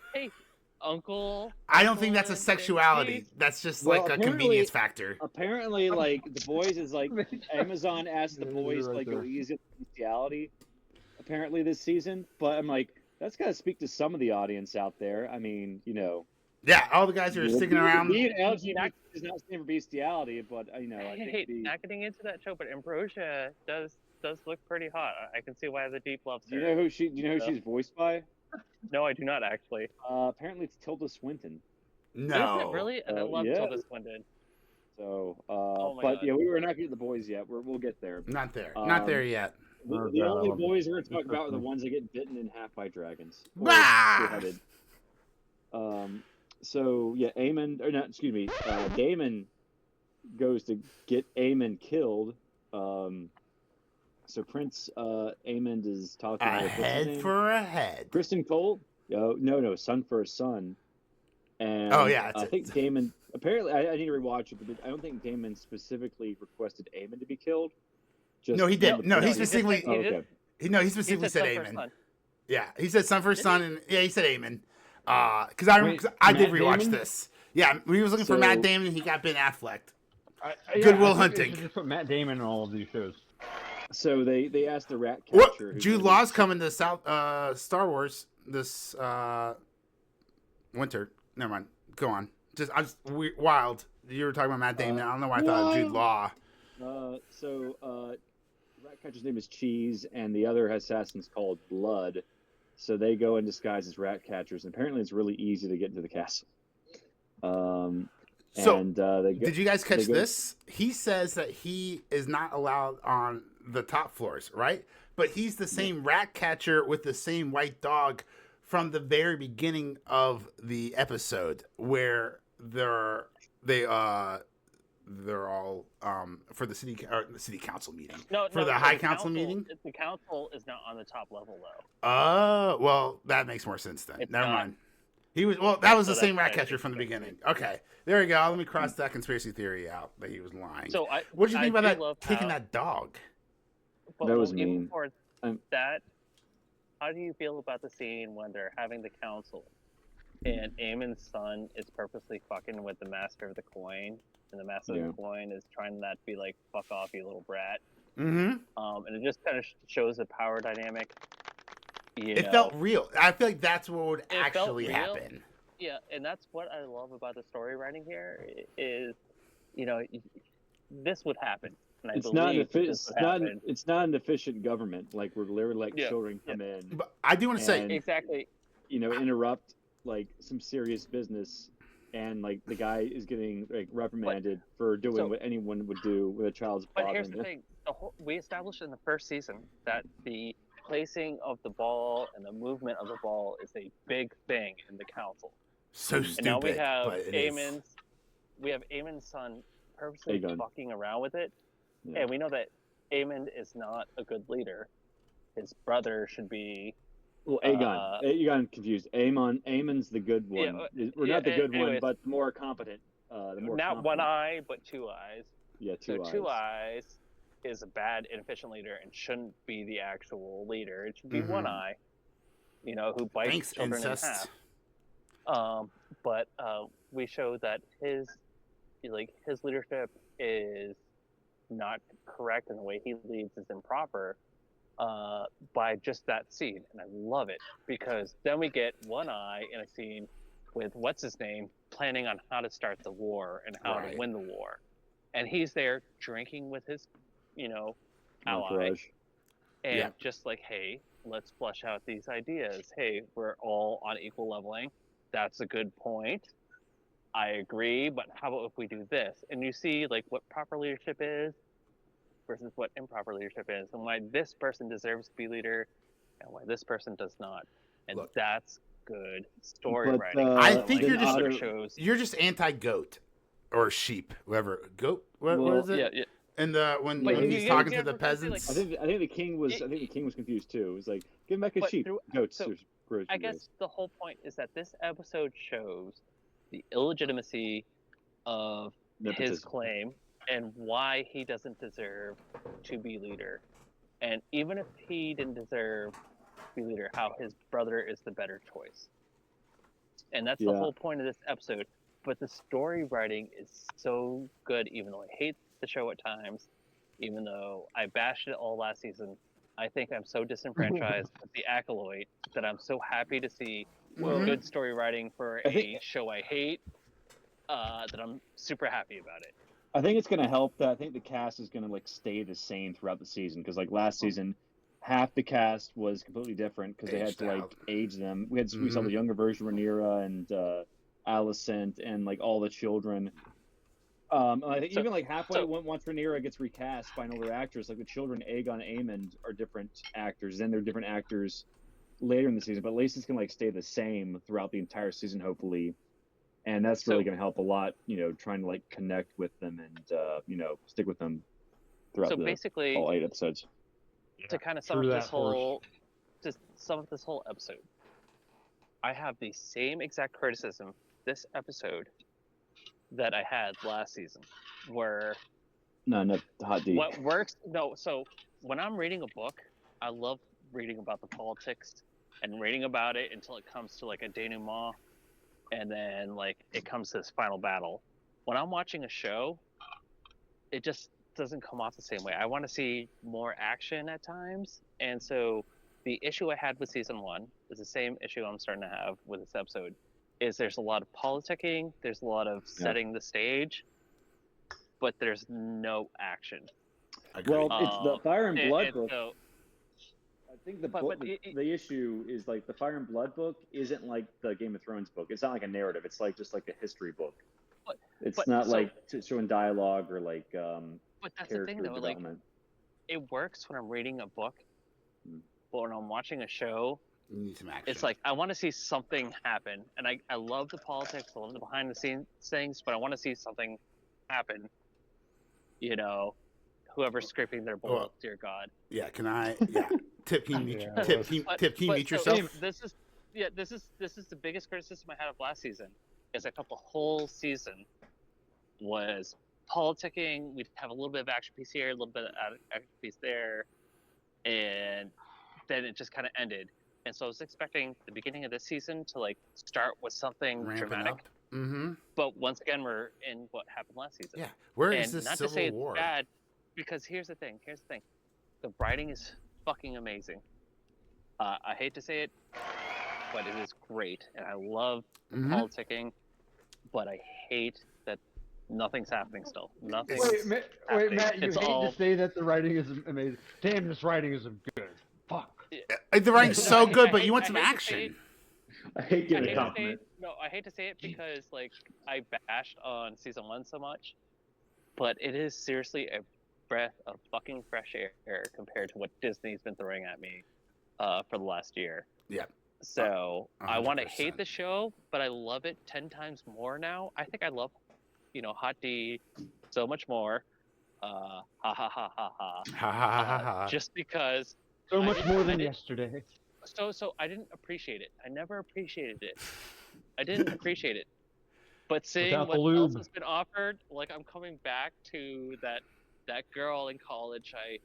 Uncle. I don't think that's a sexuality. That's just like a convenience factor. Apparently, like The Boys is like Amazon asked The Boys to like go easy on bestiality. Apparently this season, but I'm like, that's got to speak to some of the audience out there. I mean, you know. Yeah, all the guys who are sticking around. Being LGBT is not standing for bestiality, but you know. Hey, not getting into that show, but Ambrosia does look pretty hot. I can see why the deep loves her. Do you know who she's voiced by? No, I do not actually. Apparently it's Tilda Swinton. No. Is it really? And I love Tilda Swinton. So, but God. Yeah, we were not getting the boys yet. We'll get there. Not there. Not there yet. The only boys we're going to talk about are the ones that get bitten in half by dragons. So yeah, Damon goes to get Aemon killed. So Prince Aemon is talking a head for a head. Kristen Cole? No, son for a son. And I think Damon. Apparently, I need to rewatch it, but I don't think Damon specifically requested Aemon to be killed. No, he did. No, he specifically. He said specifically said Aemon. Yeah, he said son for son, and he said Aemon. Because I did rewatch Damon? this. Yeah, when he was looking for Matt Damon, he got Ben Affleck. Goodwill Hunting. Just put Matt Damon in all of these shows. So they asked the rat catcher. Jude Law's coming to Star Wars this winter. Never mind. Go on. Wild. You were talking about Matt Damon. I don't know why I thought of Jude Law. Rat catcher's name is Cheese, and the other assassin's called Blood. So they go in disguise as rat catchers, and apparently it's really easy to get into the castle. Did you guys catch this? He says that he is not allowed on the top floors, right? But he's the same rat catcher with the same white dog from the very beginning of the episode where they're all for the city council meeting. For the high council meeting. The council is not on the top level though. Oh, well, that makes more sense then. Never mind. He was that was the same rat catcher from the beginning. Okay, there we go. Let me cross that conspiracy theory out that he was lying. So what did you think about that kicking that dog? That was mean. Before that, how do you feel about the scene when they're having the council and Eamon's son is purposely fucking with the master of the coin, and the master of the coin is trying not to be like, fuck off, you little brat. Mm-hmm. And it just kind of shows the power dynamic. It felt real. I feel like that's what would actually happen. Yeah, and that's what I love about the story writing here is, this would happen. And it's not an efficient government. Like we're literally children come in. But I do want to say exactly. Interrupt like some serious business, and like the guy is getting like reprimanded for doing what anyone would do with a child's body. But here's the thing: we established in the first season that the placing of the ball and the movement of the ball is a big thing in the council. So stupid. And now we have Eamon's son purposely fucking around with it, and we know that Eamon is not a good leader. His brother should be. Well, Aegon. You got confused. Aemon's the good one. We're not the good one, but the more competent. Not one eye, but two eyes. Yeah, two eyes. Two eyes is a bad, inefficient leader and shouldn't be the actual leader. It should be one eye, who bites children in half. But we show that his leadership is not correct, and the way he leads is improper by just that scene. And I love it because then we get one eye in a scene with what's his name planning on how to start the war and how to win the war, and he's there drinking with his ally, and just like, hey, let's flesh out these ideas. Hey, we're all on equal leveling. That's a good point. I agree, but how about if we do this? And you see like what proper leadership is versus what improper leadership is, and why this person deserves to be leader and why this person does not. And that's good story writing. I think you're just anti-goat or sheep, whoever. Goat? What is it? Yeah. And when he's talking to the peasants, I think the king was confused too. It was like, give him back his sheep. Goats. I guess the whole point is that this episode shows the illegitimacy of his claim and why he doesn't deserve to be leader. And even if he didn't deserve to be leader, how his brother is the better choice. And that's the whole point of this episode. But the story writing is so good, even though I hate the show at times, even though I bashed it all last season. I think I'm so disenfranchised with the Acolyte that I'm so happy to see good story writing for a show I hate, that I'm super happy about it. I think it's going to help that I think the cast is going to like stay the same throughout the season, because like last season, half the cast was completely different because they had to like age them. We saw the younger version, Rhaenyra and Alicent, and like all the children. I think even like halfway once Rhaenyra gets recast by an older actress, like the children Aegon and Aemond are different actors. Then they're different actors later in the season, but at least it's gonna like stay the same throughout the entire season, hopefully. And that's really gonna help a lot, trying to like connect with them and stick with them throughout basically all 8 episodes. To kind of sum up this whole episode, I have the same exact criticism this episode that I had last season, where no hot D. What works? No, so when I'm reading a book, I love reading about the politics and reading about it until it comes to like a denouement, and then like it comes to this final battle. When I'm watching a show, it just doesn't come off the same way. I want to see more action at times, and so the issue I had with season 1 is the same issue I'm starting to have with this episode. Is there's a lot of politicking, there's a lot of setting the stage, but there's no action. Well, it's the Fire and Blood book. So, I think the issue is like the Fire and Blood book isn't like the Game of Thrones book. It's not like a narrative. It's like just like a history book. It's not like showing dialogue or like but that's the thing though, like it works when I'm reading a book, but when I'm watching a show, You need some action. It's like I want to see something happen, and I love the politics, I love the behind the scenes things, but I want to see something happen. You know, whoever's scraping their bowl, dear God. Yeah, can I? Yeah, Tip, can you meet yourself? This is the biggest criticism I had of last season. Is I felt the whole season was politicking. We'd have a little bit of action piece here, a little bit of action piece there, and then it just kind of ended. And so I was expecting the beginning of this season to like start with something dramatic. Mm-hmm. But once again, we're in what happened last season. Yeah, where is this not Civil to say War? It's bad, because here's the thing. The writing is fucking amazing. I hate to say it, but it is great, and I love politicking. But I hate that nothing's happening still. Nothing. Wait, Matt, you hate to say that the writing is amazing. Damn, this writing is good. Fuck. The writing's so good, but you want some action. I hate getting a compliment. I hate to say it because like I bashed on season 1 so much, but it is seriously a breath of fucking fresh air compared to what Disney's been throwing at me for the last year. Yeah. So I want to hate the show, but I love it 10 times more now. I think I love, Hot D so much more. Ha ha ha ha ha. Ha ha ha ha. Just because. So much more than yesterday. So I didn't appreciate it. I never appreciated it. I didn't appreciate it. But seeing what else has been offered, like I'm coming back to that girl in college I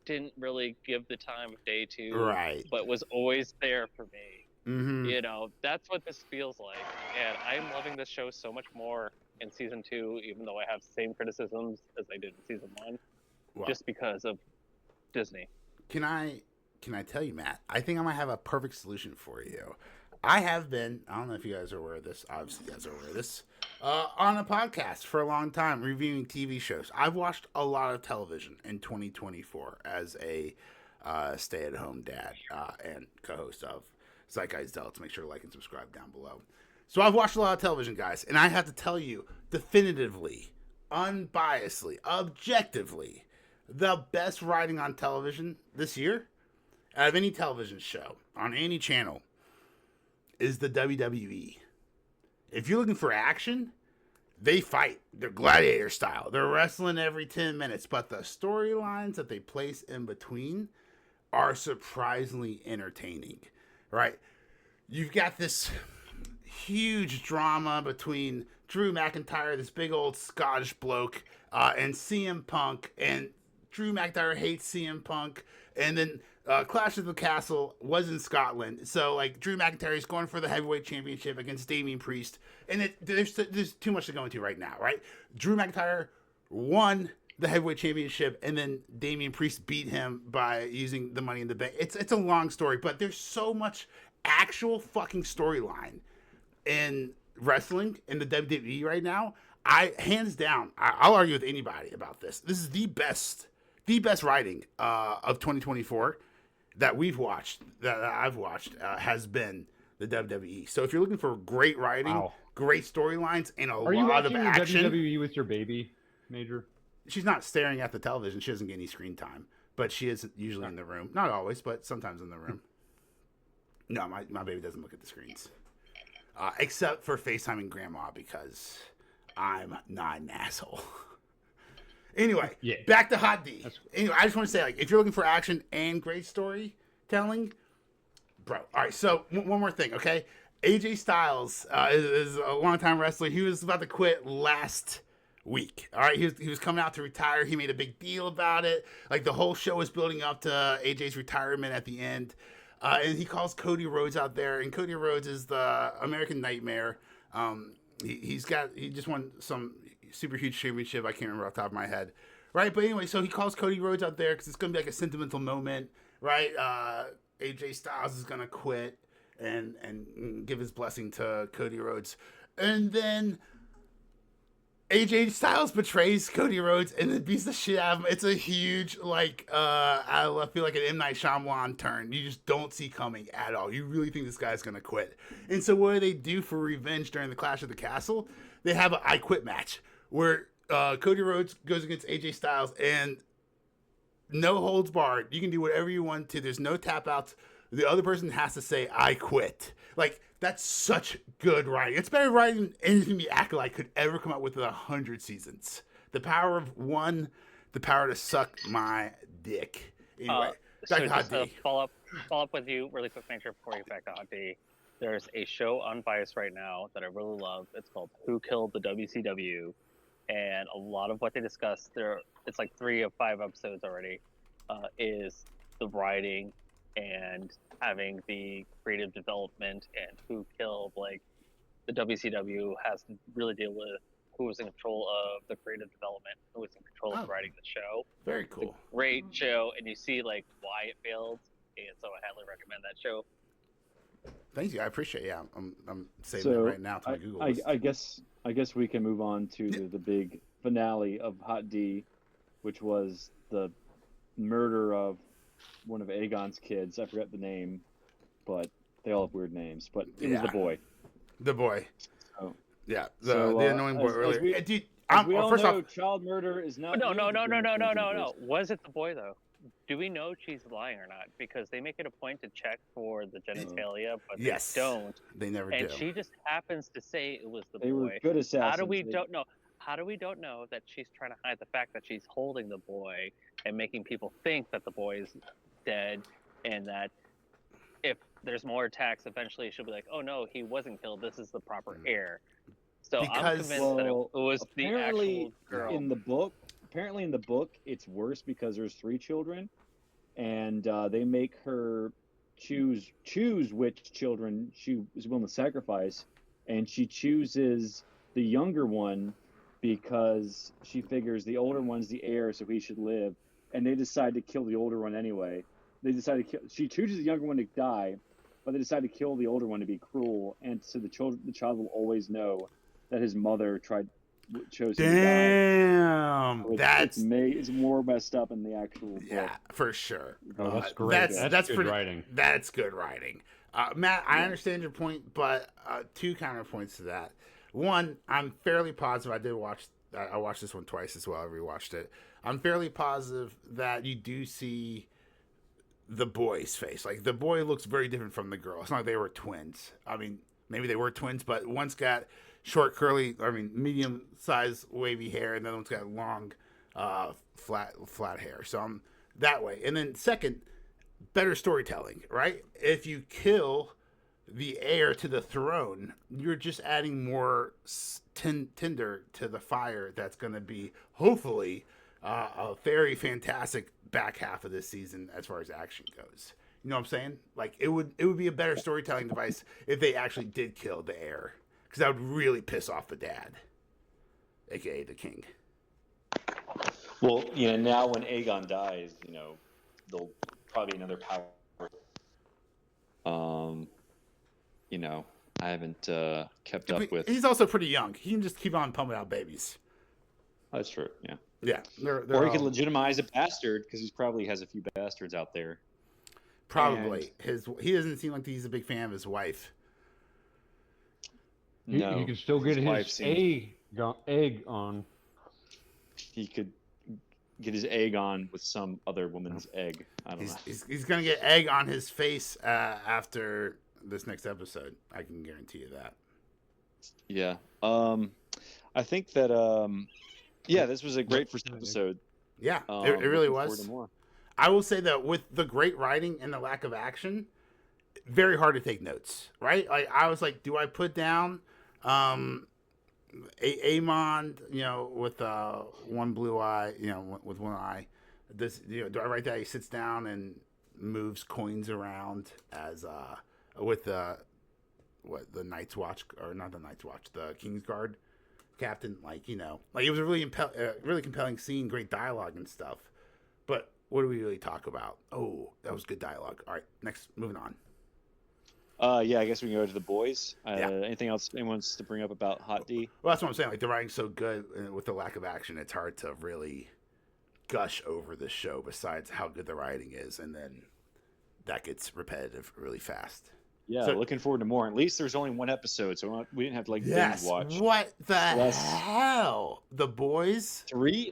didn't really give the time of day to, right? But was always there for me. Mm-hmm. That's what this feels like, and I'm loving this show so much more in season 2, even though I have the same criticisms as I did in season 1, just because of Disney. Can I tell you, Matt? I think I might have a perfect solution for you. I have been, I don't know if you guys are aware of this, obviously you guys are aware of this, on a podcast for a long time, reviewing TV shows. I've watched a lot of television in 2024 as a stay-at-home dad and co-host of Zealots. Make sure to like and subscribe down below. So I've watched a lot of television, guys, and I have to tell you, definitively, unbiasedly, objectively, the best writing on television this year, out of any television show, on any channel, is the WWE. If you're looking for action, they fight. They're gladiator style. They're wrestling every 10 minutes, but the storylines that they place in between are surprisingly entertaining, right? You've got this huge drama between Drew McIntyre, this big old Scottish bloke, and CM Punk, and Drew McIntyre hates CM Punk, and then Clash of the Castle was in Scotland, so like Drew McIntyre is going for the heavyweight championship against Damian Priest, and there's too much to go into right now, right? Drew McIntyre won the heavyweight championship, and then Damian Priest beat him by using the Money in the Bank. It's a long story, but there's so much actual fucking storyline in wrestling in the WWE right now. Hands down, I'll argue with anybody about this. This is the best writing of 2024 that we've watched, that I've watched, has been the WWE. So if you're looking for great writing, great storylines, and a lot of action. Are you watching WWE with your baby, Major? She's not staring at the television. She doesn't get any screen time, but she is usually in the room. Not always, but sometimes in the room. No, my baby doesn't look at the screens, except for FaceTiming Grandma, because I'm not an asshole. Anyway, back to Hot D. Anyway, I just want to say, like, if you're looking for action and great storytelling, bro. All right, so one more thing, okay? AJ Styles is a longtime wrestler. He was about to quit last week. All right, he was coming out to retire. He made a big deal about it. Like, the whole show was building up to AJ's retirement at the end. And he calls Cody Rhodes out there, and Cody Rhodes is the American Nightmare. He just won some super huge championship. I can't remember off the top of my head, right? But anyway, so he calls Cody Rhodes out there because it's gonna be like a sentimental moment, right? AJ Styles is gonna quit and give his blessing to Cody Rhodes, and then AJ Styles betrays Cody Rhodes and then beats the shit out of him. It's a huge, like, I feel like an M. Night Shyamalan turn. You just don't see coming at all. You really think this guy's going to quit. And so what do for revenge during the Clash of the Castle? They have an I Quit match where Cody Rhodes goes against AJ Styles, and no holds barred. You can do whatever you want to. There's no tap outs. the other person has to say, I quit. Like, that's such good writing. It's better writing than anything the Acolyte could ever come up with in 100 seasons. The power of one, the power to suck my dick. Anyway, so back to Hot just to D. follow up with you really quick, make sure before you get back to Hot D. There's a show on Vice right now that I really love. It's called Who Killed the WCW, and a lot of what they discuss there, it's like 3 of 5 episodes already, is the writing and having the creative development and who killed, like, the WCW has to really deal with who was in control of the creative development, who was in control of writing the show. Very cool. It's a great show, and you see like why it failed, and so I highly recommend that show. Thank you, I appreciate it. Yeah, I'm saving that right now to my Google list. I guess we can move on to the big finale of Hot D, which was the murder of one of Aegon's kids. I forgot the name, but they all have weird names. But it was the boy. The boy. So, yeah, the annoying boy earlier. Dude, we all first know, off, child murder is not. No. Was it the boy though? Do we know she's lying or not? Because they make it a point to check for the genitalia, but they don't. They never do. And she just happens to say it was the boy. They were good assassins. How do we don't know? How do we don't know that she's trying to hide the fact that she's holding the boy and making people think that the boy is dead, and that if there's more attacks, eventually she'll be like, "Oh no, he wasn't killed. This is the proper heir." So I'm convinced that it was the actual girl. Apparently in the book, it's worse because there's 3 children, and they make her choose which children she is willing to sacrifice, and she chooses the younger one because she figures the older one's the heir, so he should live, and they decide to kill the older one anyway. She chooses the younger one to die, but they decide to kill the older one to be cruel, and so the child will always know that his mother chose him to die. Damn, it's more messed up in the actual book. Yeah, for sure. Oh, that's great. That's good writing. That's good writing. Matt, I understand your point, but 2 counterpoints to that. One, I'm fairly positive. I watched this one twice as well. I rewatched it. I'm fairly positive that you do see the boy's face. Like, the boy looks very different from the girl. It's not like they were twins. I mean, maybe they were twins, but one's got short, curly, medium-sized wavy hair, and the other one's got long, flat hair. So I'm that way. And then second, better storytelling, right? If you kill the heir to the throne, you're just adding more tinder to the fire that's going to be, hopefully, a very fantastic back half of this season as far as action goes. You know what I'm saying? Like, it would be a better storytelling device if they actually did kill the heir, because that would really piss off the dad, aka the king. Well, now when Aegon dies, there'll probably be another power. I haven't kept up with. He's also pretty young. He can just keep on pumping out babies. That's true. Yeah. Yeah. Or he could legitimize a bastard, because he probably has a few bastards out there. Probably. He doesn't seem like he's a big fan of his wife. No. He can still get his egg on. He could get his egg on with some other woman's egg. I don't know. He's going to get egg on his face after this next episode. I can guarantee you that. Yeah. I think that this was a great first episode. Yeah, it really was. I will say that with the great writing and the lack of action, very hard to take notes, right? Like, I was like, do I put down Amon, with one blue eye, with one eye? Do I write that he sits down and moves coins around as with the Night's Watch, or not the Night's Watch, the King's Guard captain? Like, it was a really really compelling scene, great dialogue and stuff. But what do we really talk about? Oh, that was good dialogue. All right, next, moving on. I guess we can go to the boys. Anything else anyone wants to bring up about Hot D? Well, that's what I'm saying. Like, the writing's so good, and with the lack of action, it's hard to really gush over this show, besides how good the writing is, and then that gets repetitive really fast. Yeah, So- looking forward to more. At least there's only one episode, so we didn't have to binge watch. What the hell? The Boys? 3,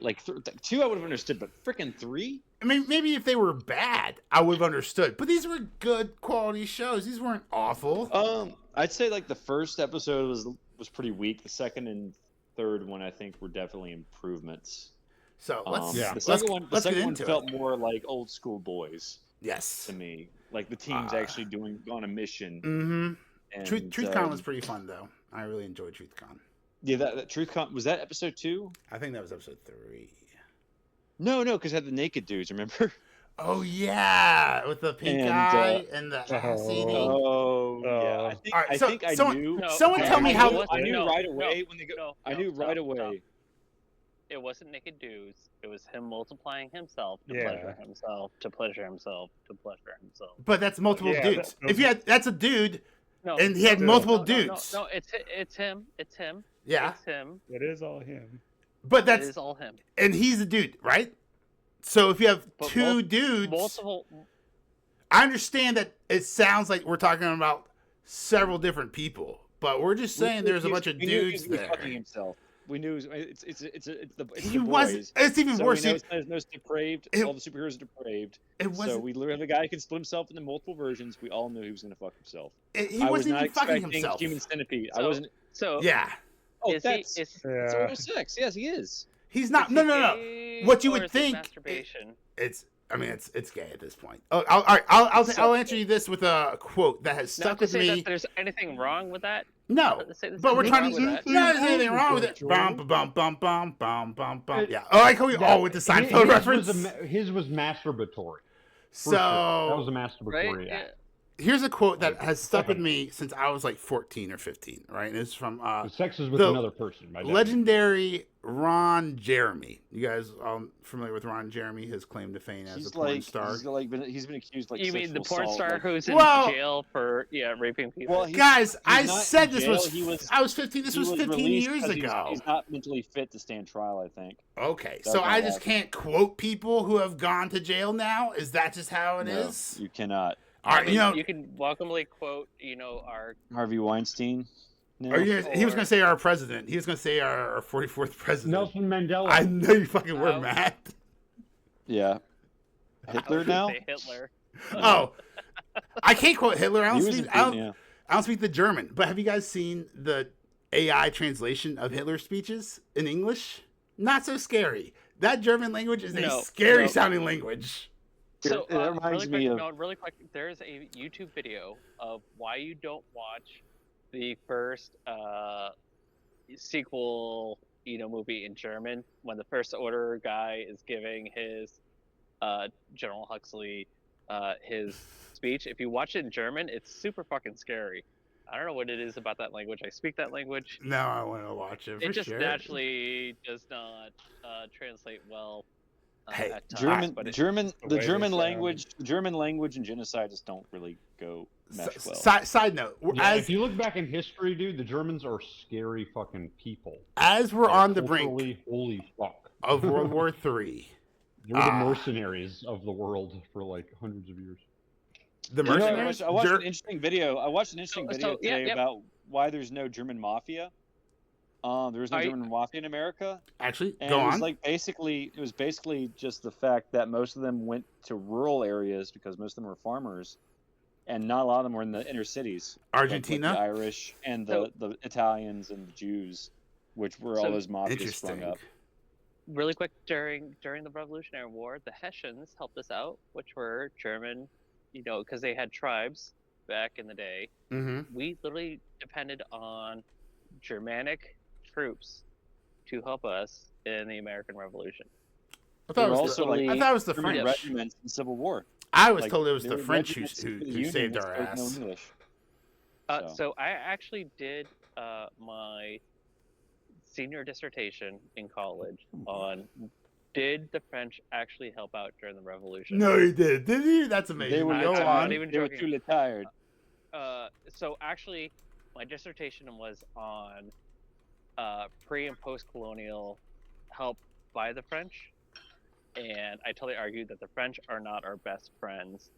two, I would have understood, but freaking 3. I mean, maybe if they were bad, I would have understood. But these were good quality shows. These weren't awful. I'd say the first episode was pretty weak. The second and third one, I think, were definitely improvements. So the second one felt more like old school Boys. Yes, to me, like the team's actually on a mission. Mm-hmm. And, TruthCon was pretty fun though. I really enjoyed TruthCon. Yeah, that TruthCon was that episode 2? I think that was episode 3. No, because it had the naked dudes. Remember? Oh yeah, with the pink eye and the ass eating. Oh yeah. I think I knew. Someone tell me how. I knew right away when they go. I knew right away. It wasn't naked dudes. It was him multiplying himself to pleasure himself to pleasure himself to pleasure himself. But that's multiple dudes. That's a dude, and he had multiple dudes. No, it's him. It's him. Yeah, it's him. It is all him. But it is all him. And he's a dude, right? So if you have two dudes, multiple. I understand that it sounds like we're talking about several different people, but we're just saying there's a bunch of dudes there. Fucking himself. We knew it's the he boys. wasn't. It's even so worse. We know it's depraved. All the superheroes are depraved. So we literally have a guy who can split himself into multiple versions. We all knew he was going to fuck himself. He wasn't even fucking himself. Human centipede. So, I wasn't. So yeah. Oh, that's 6. Yes, he is. He's not. No. What you would think? Masturbation. It's gay at this point. Oh, all right. I'll answer you this with a quote that has stuck with me. That there's anything wrong with that? No, but we're trying to. No, there's anything wrong with it. Bum bum bum bum bum bum bum. Yeah. Oh, I call you all with the Seinfeld reference. His was masturbatory. So that was a masturbatory act. Here's a quote that has stuck with me since I was like 14 or 15, right? And it's from sex is with another person. Legendary Ron Jeremy. You guys familiar with Ron Jeremy? His claim to fame as a porn star. He's been accused You mean the porn star who's in jail for raping people? Well, guys, I said this was. I was 15. This was 15 years ago. He's not mentally fit to stand trial, I think. Okay, so I just can't quote people who have gone to jail now. Is that just how it is? You cannot. You can welcomely quote, our Harvey Weinstein. He was going to say our president. He was going to say our 44th president. Nelson Mandela. I know you fucking were, Matt. Yeah. Hitler now? Say Hitler. Oh, I can't quote Hitler. I don't speak the German. But have you guys seen the AI translation of Hitler's speeches in English? Not so scary. That German language is a scary sounding language. So, it reminds me of... really quick, there's a YouTube video of why you don't watch the first sequel, movie in German when the First Order guy is giving his General Huxley his speech. If you watch it in German, it's super fucking scary. I don't know what it is about that language. I speak that language. No, I want to watch it. It just naturally does not translate well. Hey, the German language and genocide just don't really go mesh well. Side note, if you look back in history, dude, the Germans are scary fucking people. As we're on the brink, holy fuck, of World War III, they were the mercenaries of the world for like hundreds of years. The mercenaries. I watched an interesting video. Today about why there's no German mafia. There was no German mafia in America. Actually, and go on. It was basically just the fact that most of them went to rural areas because most of them were farmers, and not a lot of them were in the inner cities. Argentina, like the Irish and the Italians and the Jews, which were all those mafias sprung up. Really quick, during the Revolutionary War, the Hessians helped us out, which were German, because they had tribes back in the day. Mm-hmm. We literally depended on Germanic troops to help us in the American Revolution. I thought it was the French regiments in the Civil War. I was told it was the French who saved our ass. So I actually did my senior dissertation in college on did the French actually help out during the Revolution? No, he did. Did he? That's amazing. They were not even joking. They were too tired. So actually, my dissertation was on pre- and post-colonial help by the French, and I totally argued that the French are not our best friends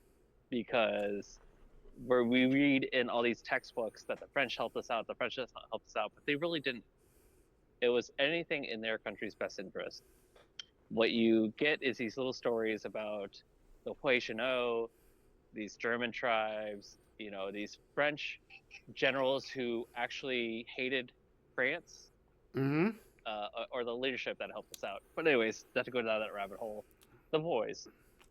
because where we read in all these textbooks that the French helped us out, helped us out, but they really didn't. It was anything in their country's best interest. What you get is these little stories about the Huayshino, these German tribes, these French generals who actually hated France, or the leadership that helped us out. But anyways, not to go down that rabbit hole. The boys.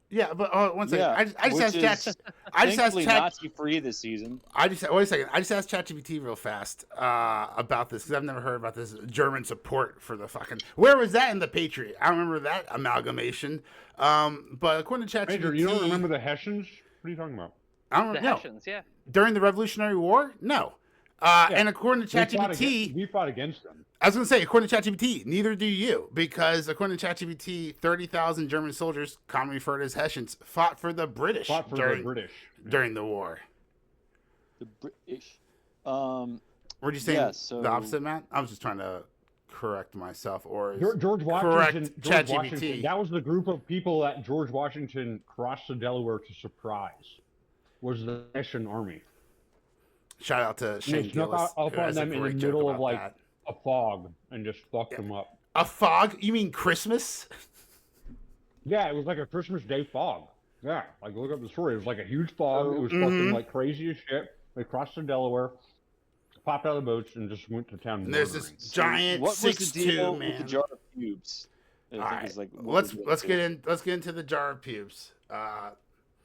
Yeah, but one second. Yeah, I just asked Chat. I just asked Chat. Nazi-free this season. Wait a second. I just asked ChatGPT real fast about this because I've never heard about this German support for the fucking. Where was that in the Patriot? I don't remember that amalgamation. But according to ChatGPT, Major, you don't remember the Hessians? What are you talking about? I don't know. Hessians, yeah. During the Revolutionary War, no. And according to ChatGPT, we fought against them. I was going to say, according to ChatGPT, neither do you, because according to ChatGPT, 30,000 German soldiers, commonly referred as Hessians, fought for the British during the war. The British. Were you saying the opposite, Matt? I was just trying to correct myself, or George Washington. That was the group of people that George Washington crossed the Delaware to surprise. Was the Hessian army. Shout out to Shane Gillis. Up on them in the middle of a fog and just fucked them up. A fog? You mean Christmas? Yeah, it was like a Christmas Day fog. Yeah, look up the story. It was like a huge fog. It was fucking crazy as shit. They crossed the Delaware, popped out of the boats, and just went to town. And there's this giant 6'2" man. With the jar of pubes? All right. Let's get into the jar of pubes.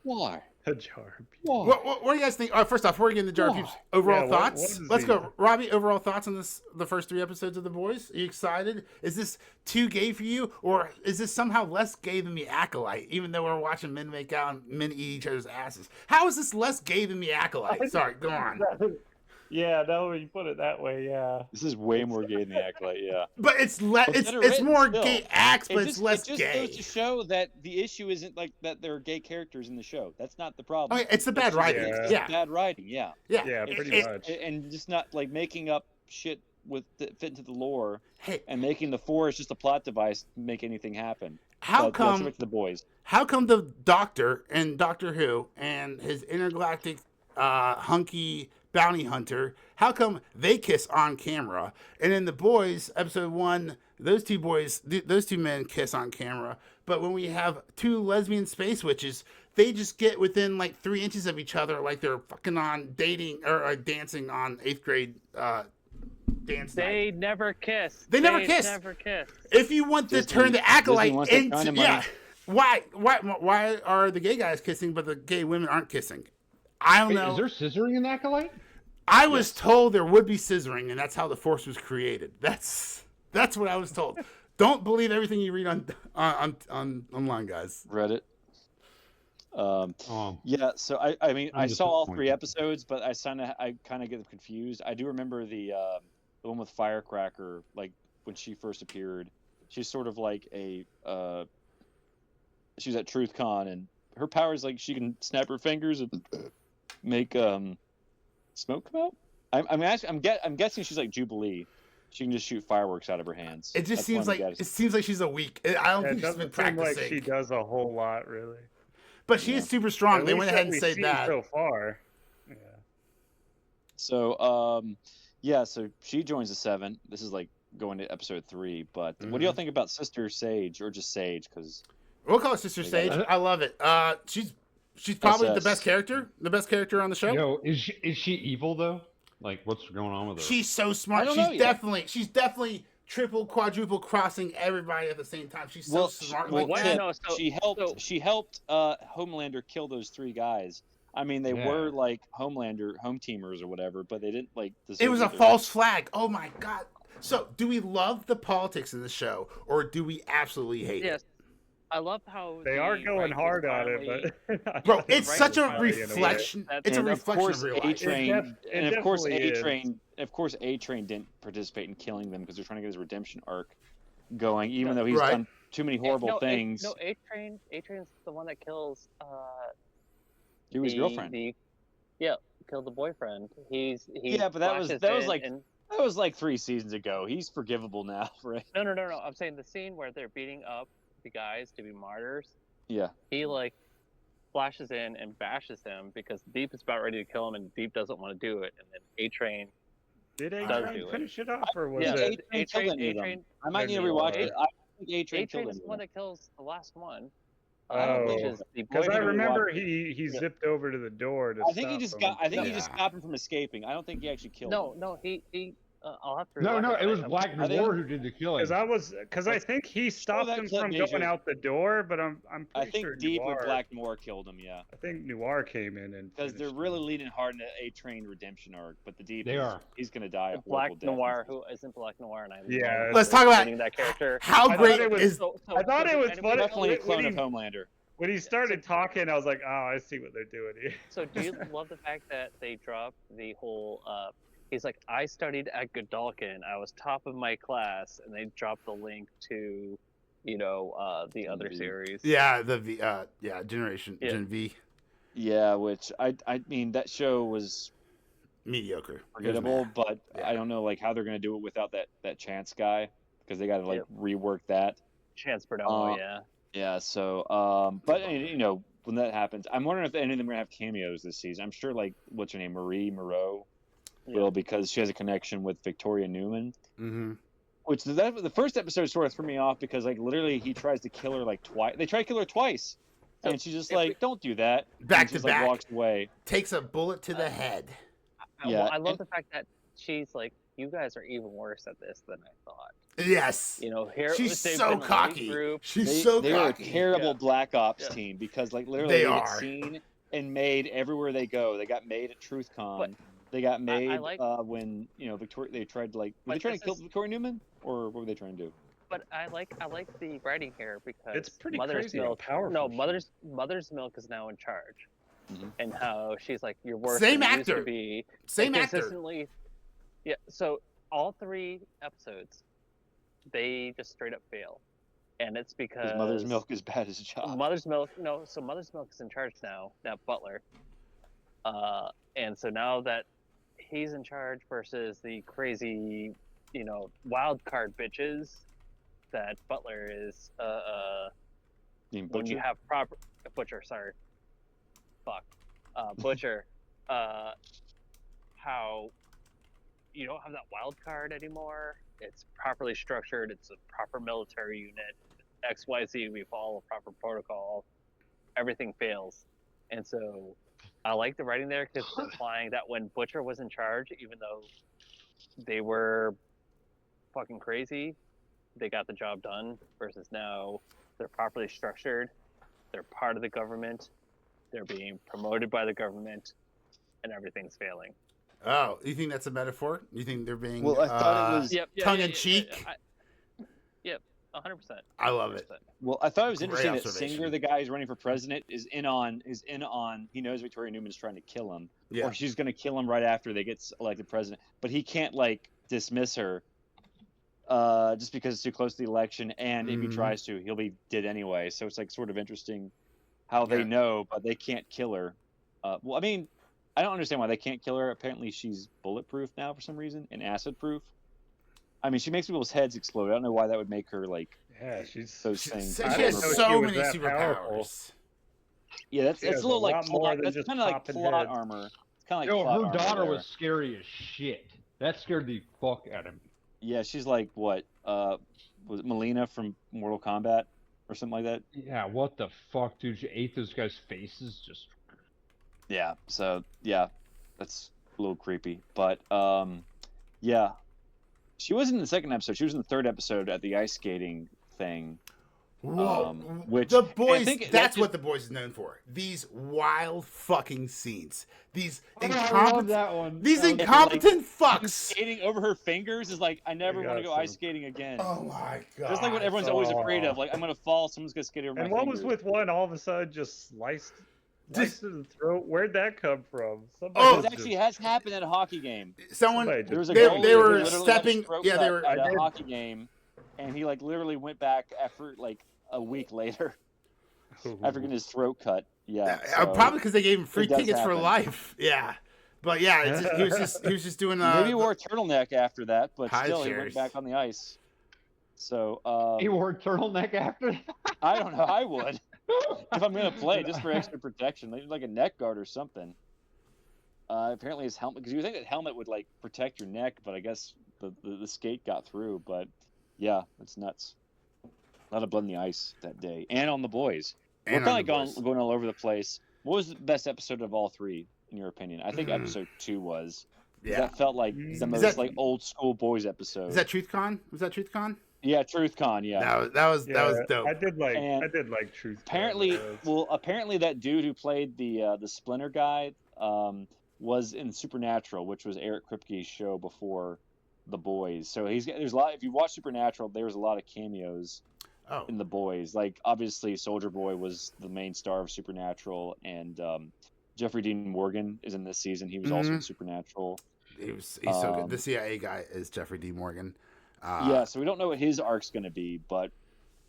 Why? A jar of pubes. What do you guys think? First off, before we get into the jar of pubes, overall thoughts. Let's go, Robbie. Overall thoughts on the first 3 episodes of The Boys. Are you excited? Is this too gay for you, or is this somehow less gay than The Acolyte? Even though we're watching men make out and men eat each other's asses, how is this less gay than The Acolyte? Sorry, go on. Yeah, no, when you put it that way, yeah. This is way more gay than The Acolyte, yeah. But it's more still. Gay acts, but it's less gay. It just goes to show that the issue isn't like that there are gay characters in the show. That's not the problem. Okay, it's the bad writing. It's bad writing, yeah. Yeah, pretty much. And just not making up shit that fit into the lore and making the Forrest just a plot device to make anything happen. How come The Boys? How come the Doctor and Doctor Who and his intergalactic hunky bounty hunter, how come they kiss on camera, and in The Boys episode 1 those two men kiss on camera, but when we have 2 lesbian space witches, they just get within 3 inches of each other like they're fucking on dating or dancing on 8th grade dance They night. Never kiss. They never kiss. If you want to turn the Acolyte into why are the gay guys kissing but the gay women aren't kissing? I don't know. Is there scissoring in Acolyte? I was told there would be scissoring, and that's how the Force was created. That's what I was told. Don't believe everything you read on online, guys. Reddit. Yeah. So I mean, I saw all 3 episodes, but I kind of get confused. I do remember the one with Firecracker, when she first appeared. She's sort of like she was at TruthCon, and her power is she can snap her fingers and make smoke come out. I'm guessing she's like Jubilee. She can just shoot fireworks out of her hands. It just seems like she's a weak. I don't think she's been practicing. Like she does a whole lot, really. But she is super strong. They went ahead and said that so far. Yeah. So so she joins the 7. This is going to episode 3. But what do y'all think about Sister Sage, or just Sage? Because we'll call her Sister Sage. I love it. She's probably the best character on the show. Yo, is she evil though? What's going on with her? She's so smart. She's definitely triple, quadruple crossing everybody at the same time. She's so smart. She helped Homelander kill those 3 guys. I mean, they were Homelander home teamers or whatever, but they didn't It was a false flag. Oh my god. So, do we love the politics in the show, or do we absolutely hate it? I love how they are going hard on it, but bro, it's such a reflection. It's a reflection of real life. Of course, A-Train didn't participate in killing them because they're trying to get his redemption arc going, even though he's done too many horrible things. A-Train's the one that kills Hughie's girlfriend. Killed the boyfriend. But that was like 3 seasons ago. He's forgivable now, right? No. I'm saying the scene where they're beating up the guys to be martyrs. Yeah. He splashes in and bashes him because Deep is about ready to kill him, and Deep doesn't want to do it. And then A-Train did does A-Train do finish it off, or was Yeah, it? A-Train. I might need to rewatch it. I think A-Train A-Train killed is the one that kills the last one. Which is the because boy I who remember he zipped over to the door to I think he just got. I think he just stopped him from escaping. I don't think he actually killed him. No, he. I'll have to. No, it was Black Noir who did the killing. Because I think he stopped him from going out the door, but I'm pretty sure Deep Noir, or Black Noir killed him. Yeah, I think Noir came in and because they're really leaning hard into A-Train redemption arc, but the Deep he's gonna die a Black horrible death. Noir, who isn't Black Noir, and I let's talk about that character. How great is. I thought it was funny. Definitely a clone of Homelander. When he started talking, I was like, oh, I see what they're doing here. So do you love the fact that they dropped the whole he's like, I studied at Godalkin, I was top of my class, and they dropped the link to, the other series. Yeah, Generation Gen V. Yeah, which I mean that show was mediocre, forgettable, but I don't know how they're gonna do it without that Chance guy, because they got to rework that. Chance Perdomo, yeah. Yeah, so but when that happens, I'm wondering if any of them are gonna have cameos this season. I'm sure what's her name, Marie Moreau will, because she has a connection with Victoria Newman. Mm-hmm. Which the first episode sort of threw me off because literally he tries to kill her twice. They try to kill her twice, and she's just don't do that. Back to back. Walks away. Takes a bullet to the head. Yeah, well, I love the fact that she's like, you guys are even worse at this than I thought. Yes. She's so cocky. She's so cocky. They are a terrible Black Ops team because literally they get seen and made everywhere they go. They got made at TruthCon. They got made when Victoria. They tried to were they trying to kill Victoria Newman, or what were they trying to do? But I like the writing here because it's pretty Mother's crazy Milk. how powerful. No, Mother's Milk is now in charge, and how she's like, you're worse Same than actor. You used to be. Same actor. Consistently. Yeah. So all 3 episodes, they just straight up fail, and it's because Mother's Milk is bad as a job. Mother's Milk is in charge now. Now Butler, and so now that he's in charge versus the crazy, wild card bitches that Butler is. When you have proper Butcher, sorry, Butcher, how you don't have that wild card anymore. It's properly structured. It's a proper military unit. XYZ. We follow a proper protocol. Everything fails, and so. I like the writing there because it's implying that when Butcher was in charge, even though they were fucking crazy, they got the job done, versus now they're properly structured, they're part of the government, they're being promoted by the government, and everything's failing. Oh, you think that's a metaphor? You think they're being I thought it was tongue-in-cheek? Yep, 100%. I love it. Well, I thought it was interesting that Singer, the guy who's running for president, is in on. He knows Victoria Newman's trying to kill him, or she's going to kill him right after they get elected president. But he can't dismiss her, just because it's too close to the election. And if he tries to, he'll be dead anyway. So it's sort of interesting how they know, but they can't kill her. Well, I mean, I don't understand why they can't kill her. Apparently, she's bulletproof now for some reason, and acid proof. I mean, she makes people's heads explode. I don't know why that would make her Yeah, she's those things. She has so many superpowers. Yeah, it's a little plot. That's kind of plot armor. It's kind of her daughter was scary as shit. That scared the fuck out of me. Yeah, she's like what? Was it Melina from Mortal Kombat or something like that? Yeah, what the fuck, dude? She ate those guys' faces. Just. Yeah. So that's a little creepy, but yeah. She wasn't in the second episode. She was in the third episode at the ice skating thing. Whoa. Which the boys, that's what the boys is known for. These wild fucking scenes. These incompetent fucks. Skating over her fingers is I never want to go ice skating again. Oh my god. That's what everyone's always afraid of. I'm going to fall, someone's going to skate over my fingers. And what was with one all of a sudden just sliced to the throat? Where'd that come from? It actually has happened at a hockey game. There was a goalie, they were stepping. Yeah, they were at a hockey game, and he literally went back after a week later after getting his throat cut. Yeah, probably because they gave him free tickets for life. Yeah, but yeah, he was just doing. Maybe he wore a turtleneck after that, but still he went back on the ice. So he wore a turtleneck after that? I don't know. I would. if I'm gonna play, just for extra protection, like a neck guard or something. Apparently his helmet, because you would think that helmet would like protect your neck, but I guess the skate got through. But yeah, it's nuts. A lot of blood in the ice that day, and on the boys. We're kind of going all over the place. What was the best episode of all three, in your opinion? I think episode 2 was. Yeah. That felt like the most like old school boys episode. Is that TruthCon? Was that TruthCon? Yeah, TruthCon. Yeah, that was dope. I did like TruthCon. Apparently that dude who played the Splinter guy was in Supernatural, which was Eric Kripke's show before The Boys. So there's a lot. If you watch Supernatural, there's a lot of cameos in The Boys. Like obviously Soldier Boy was the main star of Supernatural, and Jeffrey Dean Morgan is in this season. He was also in Supernatural. He's so good. The CIA guy is Jeffrey Dean Morgan. Yeah, so we don't know what his arc's going to be, but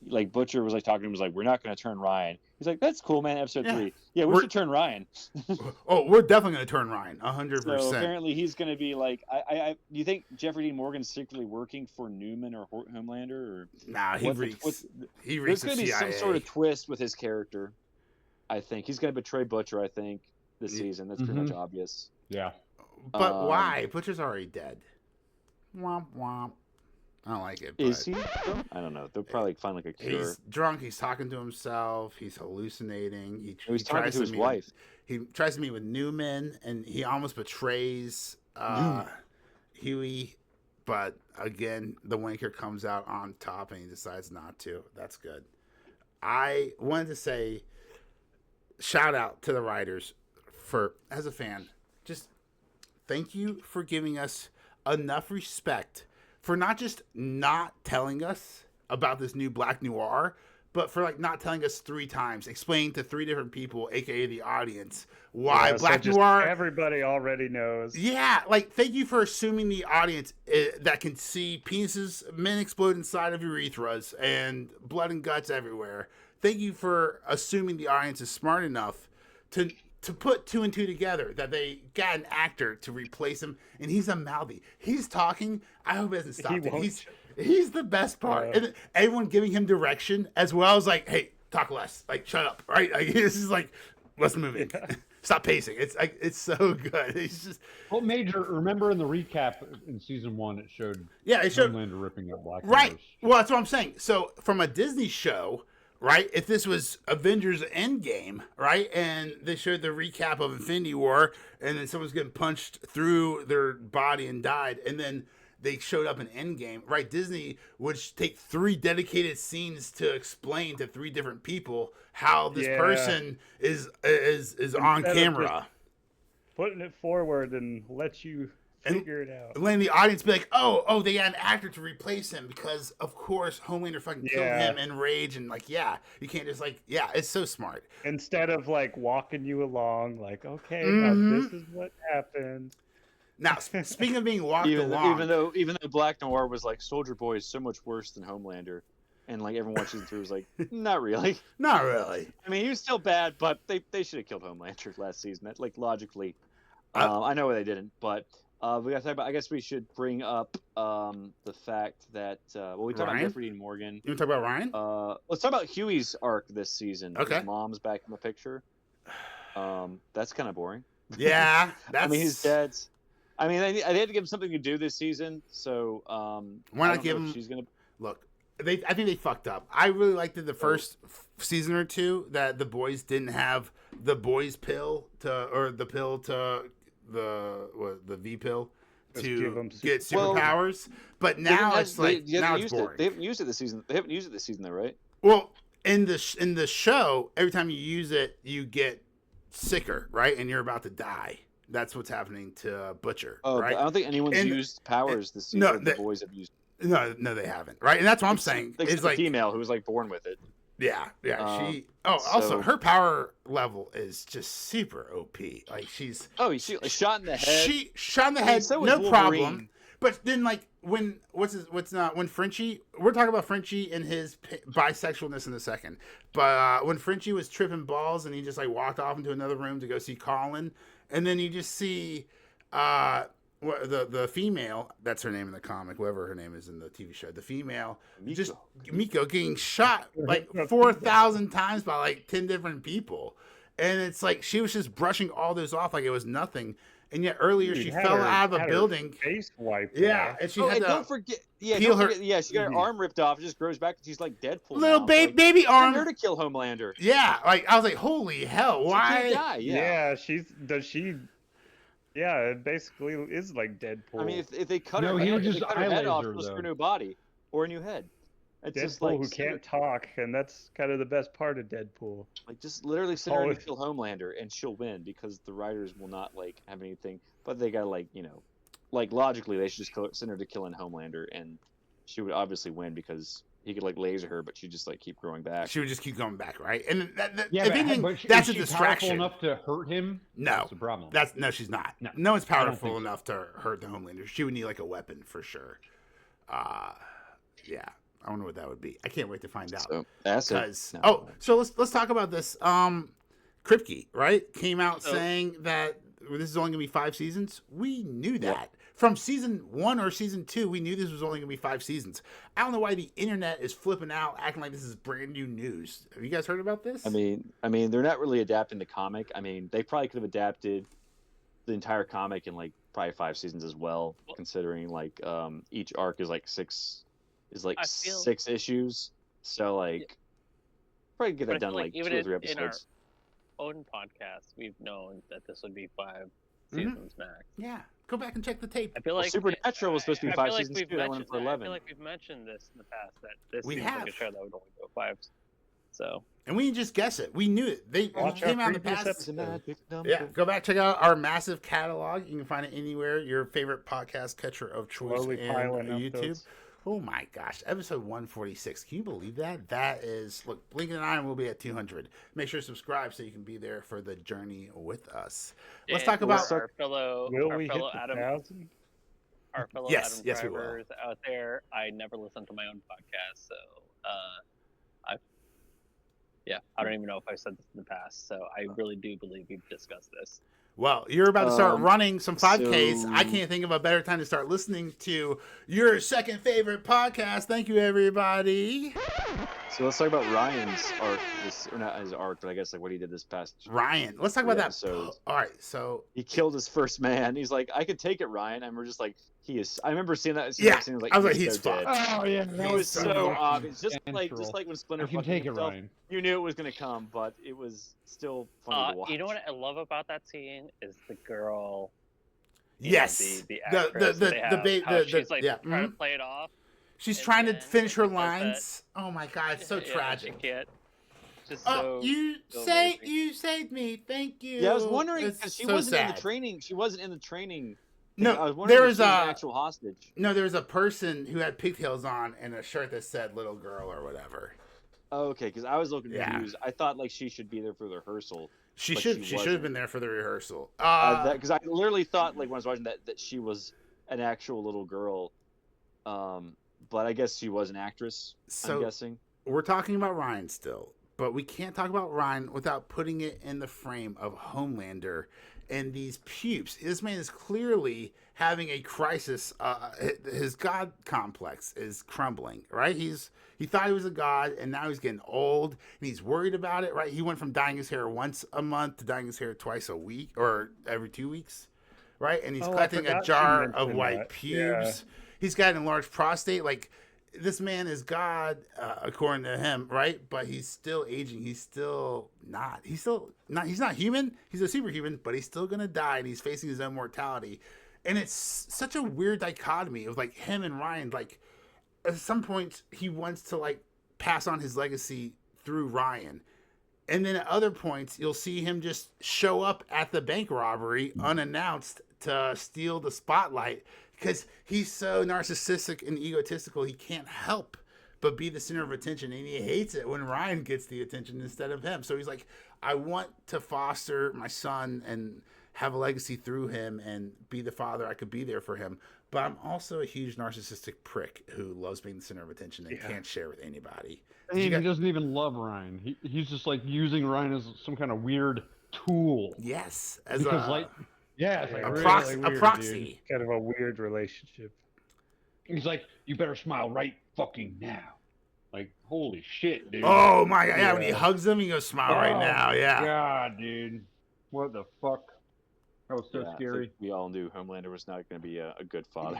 like Butcher was like talking to him, was like, we're not going to turn Ryan. He's like, that's cool, man. Episode 3. Yeah, we should turn Ryan. We're definitely going to turn Ryan, 100%. So apparently he's going to be like, do you think Jeffrey Dean Morgan's secretly working for Newman or Homelander? Or nah, he reeks. There's going to be some sort of twist with his character. I think he's going to betray Butcher. I think this season. That's pretty much obvious. Yeah. But why? Butcher's already dead. Womp womp. I don't like it. Is he? I don't know. They'll probably find like a cure. He's drunk. He's talking to himself. He's hallucinating. He's talking to his wife. He tries to meet with Newman, and he almost betrays Hughie. But again, the wanker comes out on top, and he decides not to. That's good. I wanted to say, shout out to the writers for, as a fan, just thank you for giving us enough respect for not just not telling us about this new Black Noir, but for like not telling us 3 times, explaining to 3 different people, aka the audience, why Black Noir. Everybody already knows. Yeah, like thank you for assuming the audience that can see penises, men explode inside of urethras, and blood and guts everywhere. Thank you for assuming the audience is smart enough to put 2 and 2 together, that they got an actor to replace him, and he's a mouthy. He's talking. I hope he doesn't stop it. He's the best part. And everyone giving him direction as well as like, hey, talk less. Like, shut up. Right? Like, this is like, let's move it. Stop pacing. It's like, it's so good. It's just. Well, remember in the recap in season 1, it showed Homelander ripping up Black. Right. Well, that's what I'm saying. So from a Disney show, right? If this was Avengers Endgame, right? And they showed the recap of Infinity War, and then someone's getting punched through their body and died, and then they showed up in Endgame, right? Disney would take 3 dedicated scenes to explain to 3 different people how this person is on camera. Putting it forward and let you figure it out. And letting the audience be like, oh, they got an actor to replace him because, of course, Homelander fucking killed him in Rage. And, like, you can't just, like, it's so smart. Instead of, like, walking you along, like, okay, now this is what happened. Now, speaking of being walked along. Even though Black Noir was, like, Soldier Boy is so much worse than Homelander. And, like, everyone watching through was like, not really. Not really. I mean, he was still bad, but they should have killed Homelander last season. Like, logically. I know they didn't, but... we got to talk about. I guess we should bring up the fact that we talked about Jeffrey Dean Morgan. You want to talk about Ryan? Let's talk about Hughie's arc this season. Okay. His mom's back in the picture. That's kind of boring. Yeah, I mean, he's dead. I mean, I had to give him something to do this season, so why not give him? She's gonna look. I think they fucked up. I really liked it the first season or 2 that the boys didn't have the boys pill the V pill to get superpowers, but now it's like now it's boring. They haven't used it this season. They haven't used it this season, though, right? Well, in the show, every time you use it, you get sicker, right? And you're about to die. That's what's happening to Butcher. Oh, right? I don't think anyone's used powers this season. No, the boys have used. No, they haven't. Right, and that's what I'm saying. It's like a female who was like born with it. Yeah. Also, her power level is just super OP. Like she's shot in the head. She shot in the head, no problem. But then, like when Frenchie, we're talking about Frenchie and his bisexualness in a second. But when Frenchie was tripping balls and he just like walked off into another room to go see Colin, and then you just see the female, that's her name in the comic, whatever her name is in the TV show, the female, Miko getting shot like 4,000 times by like 10 different people. And it's like she was just brushing all those off like it was nothing. And yet earlier she fell out of a building. Face wiped. Yeah, and she had to don't forget. Yeah, she got her arm ripped off. It just grows back. She's like Deadpool. Little now. baby arm. Her to kill Homelander. Yeah, like I was like, holy hell, why? She can't die. Yeah. Yeah, it basically is like Deadpool. I mean, if they cut her head off, she'll screw a new body or a new head. It's Deadpool just like who can't talk, and that's kind of the best part of Deadpool. Like, just literally send her to kill Homelander, and she'll win because the writers will not like have anything. But they gotta like logically, they should just send her to killing Homelander, and she would obviously win because he could like laser her, but she'd just like keep growing back. She would just keep going back, right? And that's a distraction. Enough to hurt him? No, that's the problem. No, she's not. No one's powerful enough to hurt the Homelander. She would need like a weapon for sure. Yeah. I don't know what that would be. I can't wait to find out. So that's so let's talk about this. Kripke, right, came out saying that this is only gonna be 5 seasons. We knew that from season 1 or season 2. We knew this was only gonna be 5 seasons. I don't know why the internet is flipping out, acting like this is brand new news. Have you guys heard about this? I mean, they're not really adapting the comic. I mean, they probably could have adapted the entire comic in like probably 5 seasons as well, considering like each arc is like 6 issues, so like probably get that done like 2 or 3 episodes. In our own podcast, we've known that this would be 5 seasons max. Yeah, go back and check the tape. I feel like Supernatural was supposed to be 5 seasons too. That went for 11. I feel like we've mentioned this in the past that this seems like a show that would only go 5. So. And we didn't just guess it. We knew it. They came out in the past. Yeah, go back, check out our massive catalog. You can find it anywhere. Your favorite podcast catcher of choice and YouTube. Oh my gosh, episode 146. Can you believe that? That is, look, Lincoln and I will be at 200. Make sure to subscribe so you can be there for the journey with us. Let's talk about our fellow Adam. Our fellow Adam drivers out there. I never listen to my own podcast, so I don't even know if I've said this in the past. So I really do believe we've discussed this. Well, you're about to start running some 5Ks. I can't think of a better time to start listening to your second favorite podcast. Thank you, everybody. So let's talk about Ryan's arc, or not his arc, but I guess like what he did this past. Ryan, let's talk about that. All right, so he killed his first man. He's like, I could take it, Ryan. And we're just like, he is. I remember seeing that. Scene, like, I was like, he's fucked. Oh yeah, he was so obvious. Just like when Splinter fucking take it, himself, Ryan. You knew it was gonna come, but it was still funny to watch. You know what I love about that scene is the girl. Yes, the actress she's like trying to play it off. She's trying to finish her lines. Oh my god, it's so tragic. She can't. You saved me. Thank you. Yeah, I was wondering because she wasn't in the training. She wasn't in the training. No, there was an actual hostage. No, there was a person who had pigtails on and a shirt that said "little girl" or whatever. Oh, okay, because I was looking confused. I thought like she should be there for the rehearsal. She should have been there for the rehearsal. Because I literally thought like when I was watching that she was an actual little girl. But I guess she was an actress. I'm guessing. We're talking about Ryan still, but we can't talk about Ryan without putting it in the frame of Homelander and these pubes. This man is clearly having a crisis. His god complex is crumbling, right? He thought he was a god, and now he's getting old, and he's worried about it, right? He went from dyeing his hair once a month to dyeing his hair twice a week or every 2 weeks, right? And he's collecting a jar of white pubes. Yeah. He's got an enlarged prostate. Like, this man is God, according to him, right? But he's still aging. He's not human. He's a superhuman, but he's still going to die, and he's facing his own mortality. And it's such a weird dichotomy of, like, him and Ryan. Like, at some point, he wants to, like, pass on his legacy through Ryan. And then at other points, you'll see him just show up at the bank robbery unannounced to steal the spotlight. Because he's so narcissistic and egotistical, he can't help but be the center of attention. And he hates it when Ryan gets the attention instead of him. So he's like, I want to foster my son and have a legacy through him and be the father I could be there for him. But I'm also a huge narcissistic prick who loves being the center of attention and can't share with anybody. He doesn't even love Ryan. He's just like using Ryan as some kind of weird tool. Yes. Yeah, it's like a really proxy. weird, A proxy. Dude. Kind of a weird relationship. He's like, you better smile right fucking now. Like, holy shit, dude. Oh my god! Yeah, when he hugs him, he goes, "Smile right now." Yeah. God, dude. What the fuck? That was so scary. We all knew Homelander was not going to be a good father.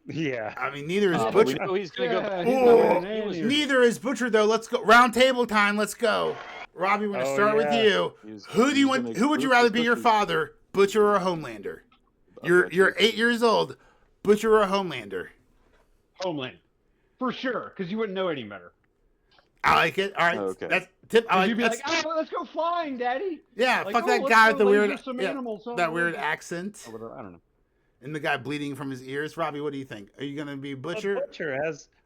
Yeah. I mean, neither is We Butcher. know he's going to Oh, neither is Butcher though. Let's go. Round table time. Let's go. Robbie, we're gonna start with you. Who do you want? Who would you rather be your father, Butcher or Homelander? You're 8 years old. Butcher or Homelander? Homelander, for sure, because you wouldn't know any better. I like it. All right, okay. That's tip. I like, you'd be like, "Oh, let's go flying, Daddy." Yeah, like, fuck that guy with the weird, that weird accent. accent. I don't know. And the guy bleeding from his ears. Robbie, what do you think? Are you gonna be Butcher?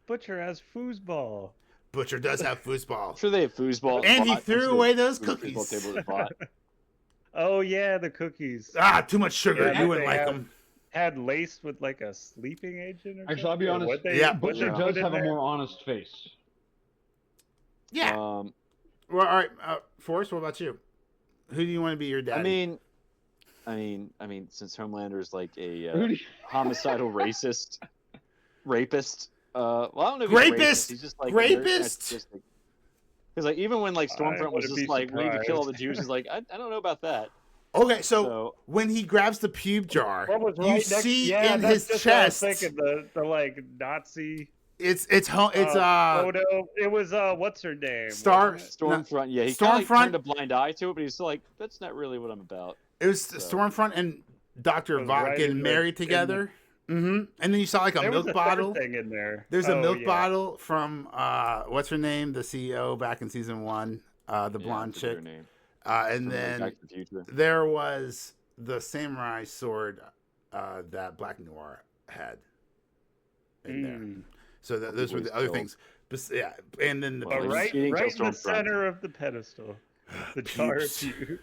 Butcher has foosball. Butcher does have foosball. I'm sure they have foosball. And he threw away those cookies. Oh yeah, the cookies. Ah, too much sugar. Yeah, You wouldn't like them. Had laced with like a sleeping agent. Or Actually, I'll be honest. Butcher does have a more honest face. Yeah. Well, all right, Forrest. What about you? Who do you want to be your daddy? I mean, since Homelander's like a homicidal rapist. Well, I don't know if rapist. He's just like rapist. Because like even when like Stormfront was just like we need to kill all the Jews, he's like I don't know about that. Okay, so when he grabs the pube jar, you see in his chest. I was thinking the like Nazi. It's photo. It was what's her name? Stormfront. Yeah, he kind of turned a blind eye to it, but he's still like that's not really what I'm about. It was Stormfront and Dr. Vought getting married together. And then you saw like a milk bottle. Thing in there. There's a milk bottle from what's her name, the CEO back in season 1, the blonde chick. And then there was the samurai sword that Black Noir had in there. So those were the other things. But, yeah, and then the right in the center of the pedestal, the jar of pew.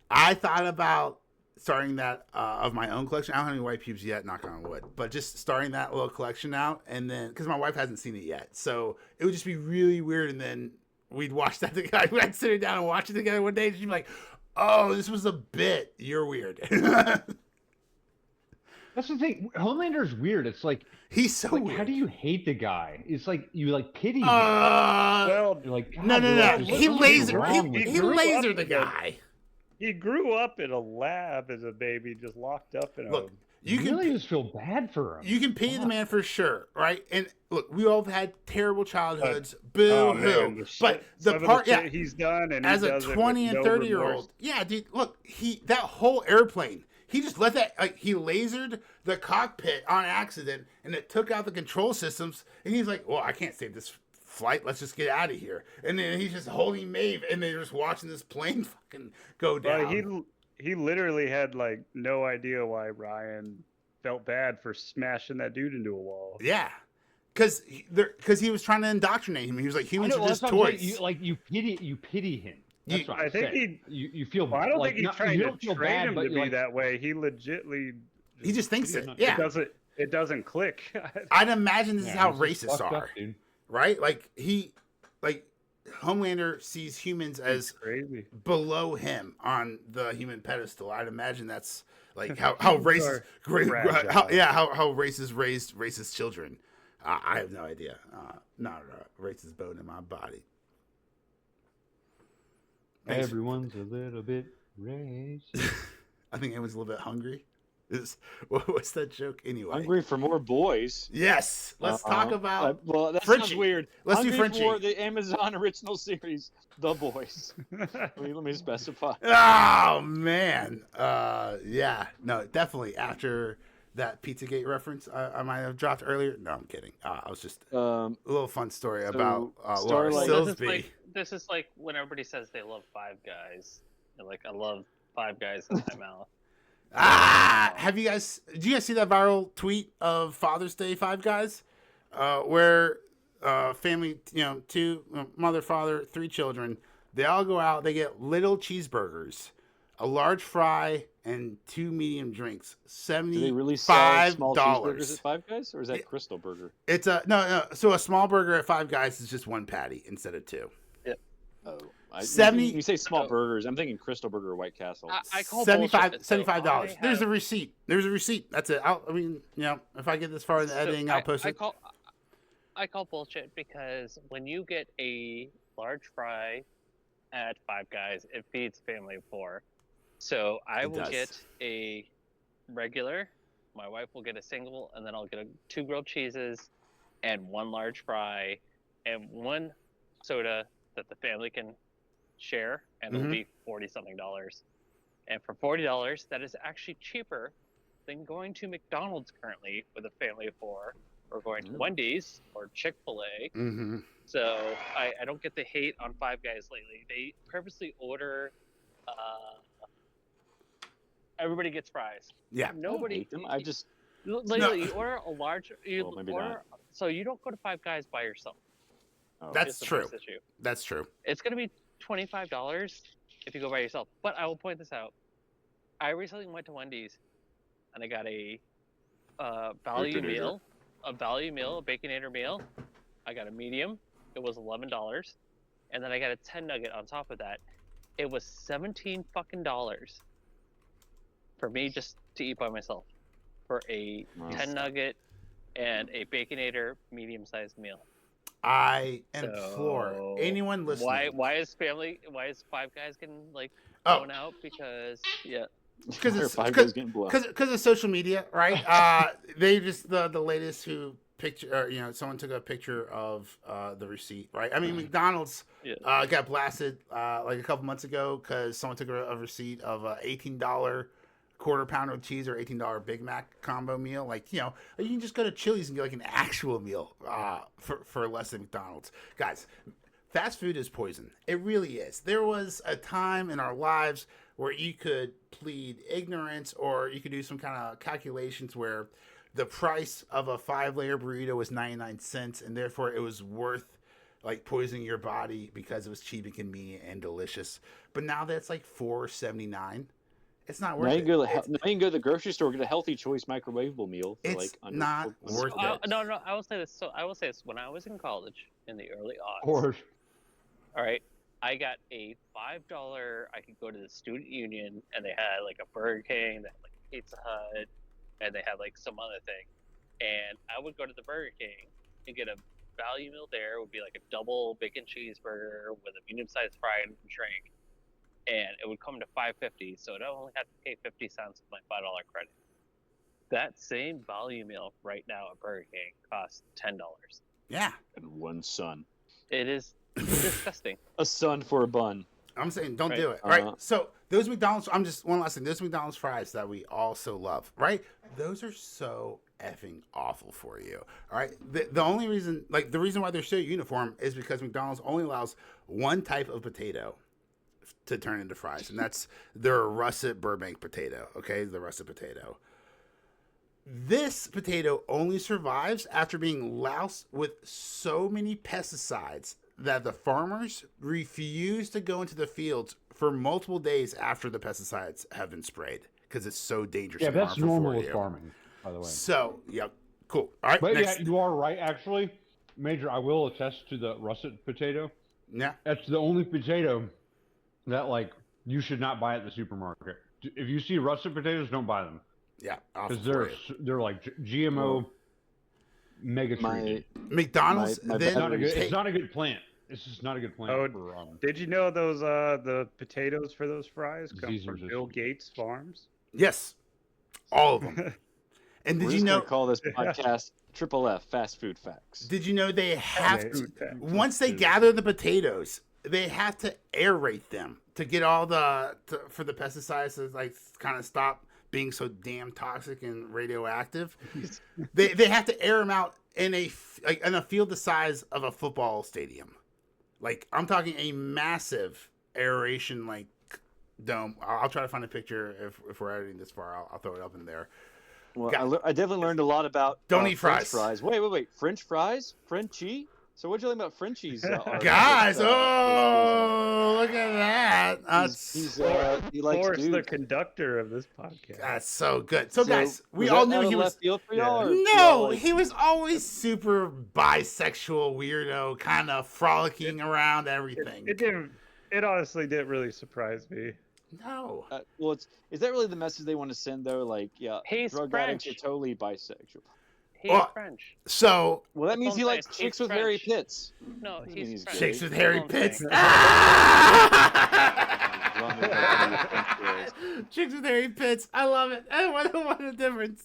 I thought about starting that of my own collection. I don't have any white pubes yet, knock on wood, but just starting that little collection out, and then because my wife hasn't seen it yet, so it would just be really weird. And then we'd watch that together. We'd sit her down and watch it together one day, and she'd be like, "Oh, this was a bit. You're weird." That's the thing. Homelander's weird. It's like he's so weird. How do you hate the guy? It's like you like pity him. Well, you're like no. He lasered the guy. He grew up in a lab as a baby, just locked up in a. You really just feel bad for him. You can pity the man for sure, right? And look, we all have had terrible childhoods. Boo hoo! But the part, he's done, and as a 20 and 30-year-old, yeah, dude. Look, that whole airplane. He just let that, like, he lasered the cockpit on accident, and it took out the control systems. And he's like, well, I can't save this flight. Let's just get out of here. And then he's just holding Maeve, and they're just watching this plane fucking go down. He literally had, like, no idea why Ryan felt bad for smashing that dude into a wall. Yeah. Because he was trying to indoctrinate him. He was like, humans are just toys. You pity him. That's what I think you feel. Well, I don't think he's trying to feel train bad, him to be that way. He legitly. He just thinks it. Yeah. It doesn't click. I'd imagine this is how racists are, right? Like Homelander sees humans as crazy below him on the human pedestal. I'd imagine that's like how racist, how racists raised racist children. I have no idea. Not a racist bone in my body. Thanks. Everyone's a little bit racist. I think everyone's a little bit hungry. What's that joke anyway? Hungry for more boys. Yes. Let's talk about. Well, that Frenchie. sounds weird. Let's Hungry do Frenchie. for the Amazon original series, The Boys. let me specify. Oh man. Yeah. No, definitely. After that Pizzagate reference I might have dropped earlier. No, I'm kidding. I was just a little fun story about Laura Silsby. This is like when everybody says they love Five Guys. They're like, I love Five Guys in my mouth. Did you guys see that viral tweet of Father's Day Five Guys? Where family, mother, father, 3 children, they all go out, they get little cheeseburgers, a large fry, and 2 medium drinks. $75. Do they really sell small cheeseburgers at Five Guys, or is that Crystal Burger? It's no. So a small burger at Five Guys is just 1 patty instead of 2. Oh, You say small burgers. I'm thinking Crystal Burger or White Castle. I call $75. There's a receipt. That's it. If I get this far in the editing, I'll post it. I call bullshit because when you get a large fry at Five Guys, it feeds a family of 4. So I will get a regular. My wife will get a single, and then I'll get 2 grilled cheeses, and 1 large fry, and 1 soda that the family can share, and it'll be $40-something. And for $40, that is actually cheaper than going to McDonald's currently with a family of 4, or going to Wendy's or Chick-fil-A. So I don't get the hate on Five Guys lately. They purposely order. Everybody gets fries. Yeah. Nobody. I hate them. I just literally you order a large. Maybe not. So you don't go to Five Guys by yourself. Oh. That's true. That's true. It's going to be $25 if you go by yourself. But I will point this out. I recently went to Wendy's, and I got a value meal, a Baconator meal. I got a medium. It was $11, and then I got a 10 nugget on top of that. It was $17 for me just to eat by myself for a 10 nugget and a Baconator medium-sized meal. I implore anyone listening. Why is Five Guys getting blown out? Because because of social media, right? They just the latest who picture, or someone took a picture of the receipt, right? I mean, McDonald's got blasted like a couple months ago because someone took a receipt of a $18 quarter pounder with cheese or $18 Big Mac combo meal. You can just go to Chili's and get an actual meal for less than McDonald's. Guys, fast food is poison. It really is. There was a time in our lives where you could plead ignorance, or you could do some kind of calculations where the price of a 5-layer burrito was 99 cents, and therefore it was worth poisoning your body because it was cheap and convenient and delicious. But now that's $4.79. It's not worth it. Now you can go to the grocery store and get a Healthy Choice microwavable meal. For it's not worth it. No, I will say this. So I will say this. When I was in college in the early aughts, all right, I got a $5. I could go to the student union, and they had a Burger King, they had Pizza Hut, and they had some other thing. And I would go to the Burger King and get a value meal. There it would be a double bacon cheeseburger with a medium-sized fry and drink. And it would come to $5.50, so I only have to pay 50 cents of my $5 credit. That same value meal right now at Burger King costs $10. Yeah. And 1 son. It is disgusting. A son for a bun. I'm saying don't do it, right? So those McDonald's, one last thing, those McDonald's fries that we all so love, right? Those are so effing awful for you, all right? The only reason, the reason why they're so uniform is because McDonald's only allows one type of potato to turn into fries, and that's their russet Burbank potato, okay? The russet potato. This potato only survives after being loused with so many pesticides that the farmers refuse to go into the fields for multiple days after the pesticides have been sprayed because it's so dangerous. Yeah, that's normal with farming, by the way. So, yeah, cool. All right, but you are right, actually. Major, I will attest to the russet potato. Yeah. That's the only potato that, you should not buy at the supermarket. If you see russet potatoes, don't buy them. Yeah, because they're GMO mega treated. McDonald's, it's not a good plant. It's just not a good plant. Did you know those the potatoes for those fries come from Bill Gates Farms? Yes, all of them. And did you know? Call this podcast Triple F Fast Food Facts. Did you know they have to once they gather the potatoes, they have to aerate them to get all for the pesticides to kind of stop being so damn toxic and radioactive. they have to air them out in a field the size of a football stadium. I'm talking a massive aeration dome. I'll try to find a picture if we're editing this far. I'll throw it up in there. Well, I definitely learned a lot about don't eat fries. Wait, French fries? Frenchy? So what'd you learn about Frenchies? Guys, look at that. He likes Forrest, the conductor of this podcast. That's so good. So guys, we all knew he was... he was always super bisexual, weirdo, kind of frolicking around everything. It didn't It honestly didn't really surprise me. No. Well, is that really the message they want to send though? Like, yeah, He's drug French. addicts are totally bisexual. He's French. So. Well, that means he likes He's chicks with French. Harry Pitts. No, he's French. Chicks with Harry Pitts. Chicks with Harry Pitts. I love it. What a difference.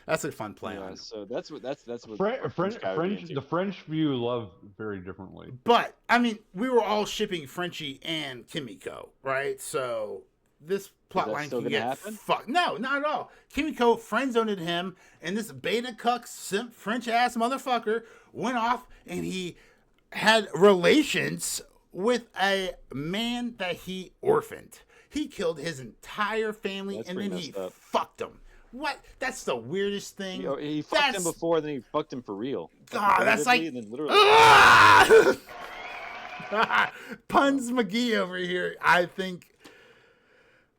That's a fun play on. So that's what the French view love very differently. But I mean, we were all shipping Frenchie and Kimiko, right? So this plotline can get fucked. No, not at all. Kimiko friend-zoned him, and this beta cuck simp French ass motherfucker went off and he had relations with a man that he orphaned. He killed his entire family and then he fucked him. What? That's the weirdest thing. He fucked him before, then he fucked him for real. God, that's like literally. Puns McGee over here. I think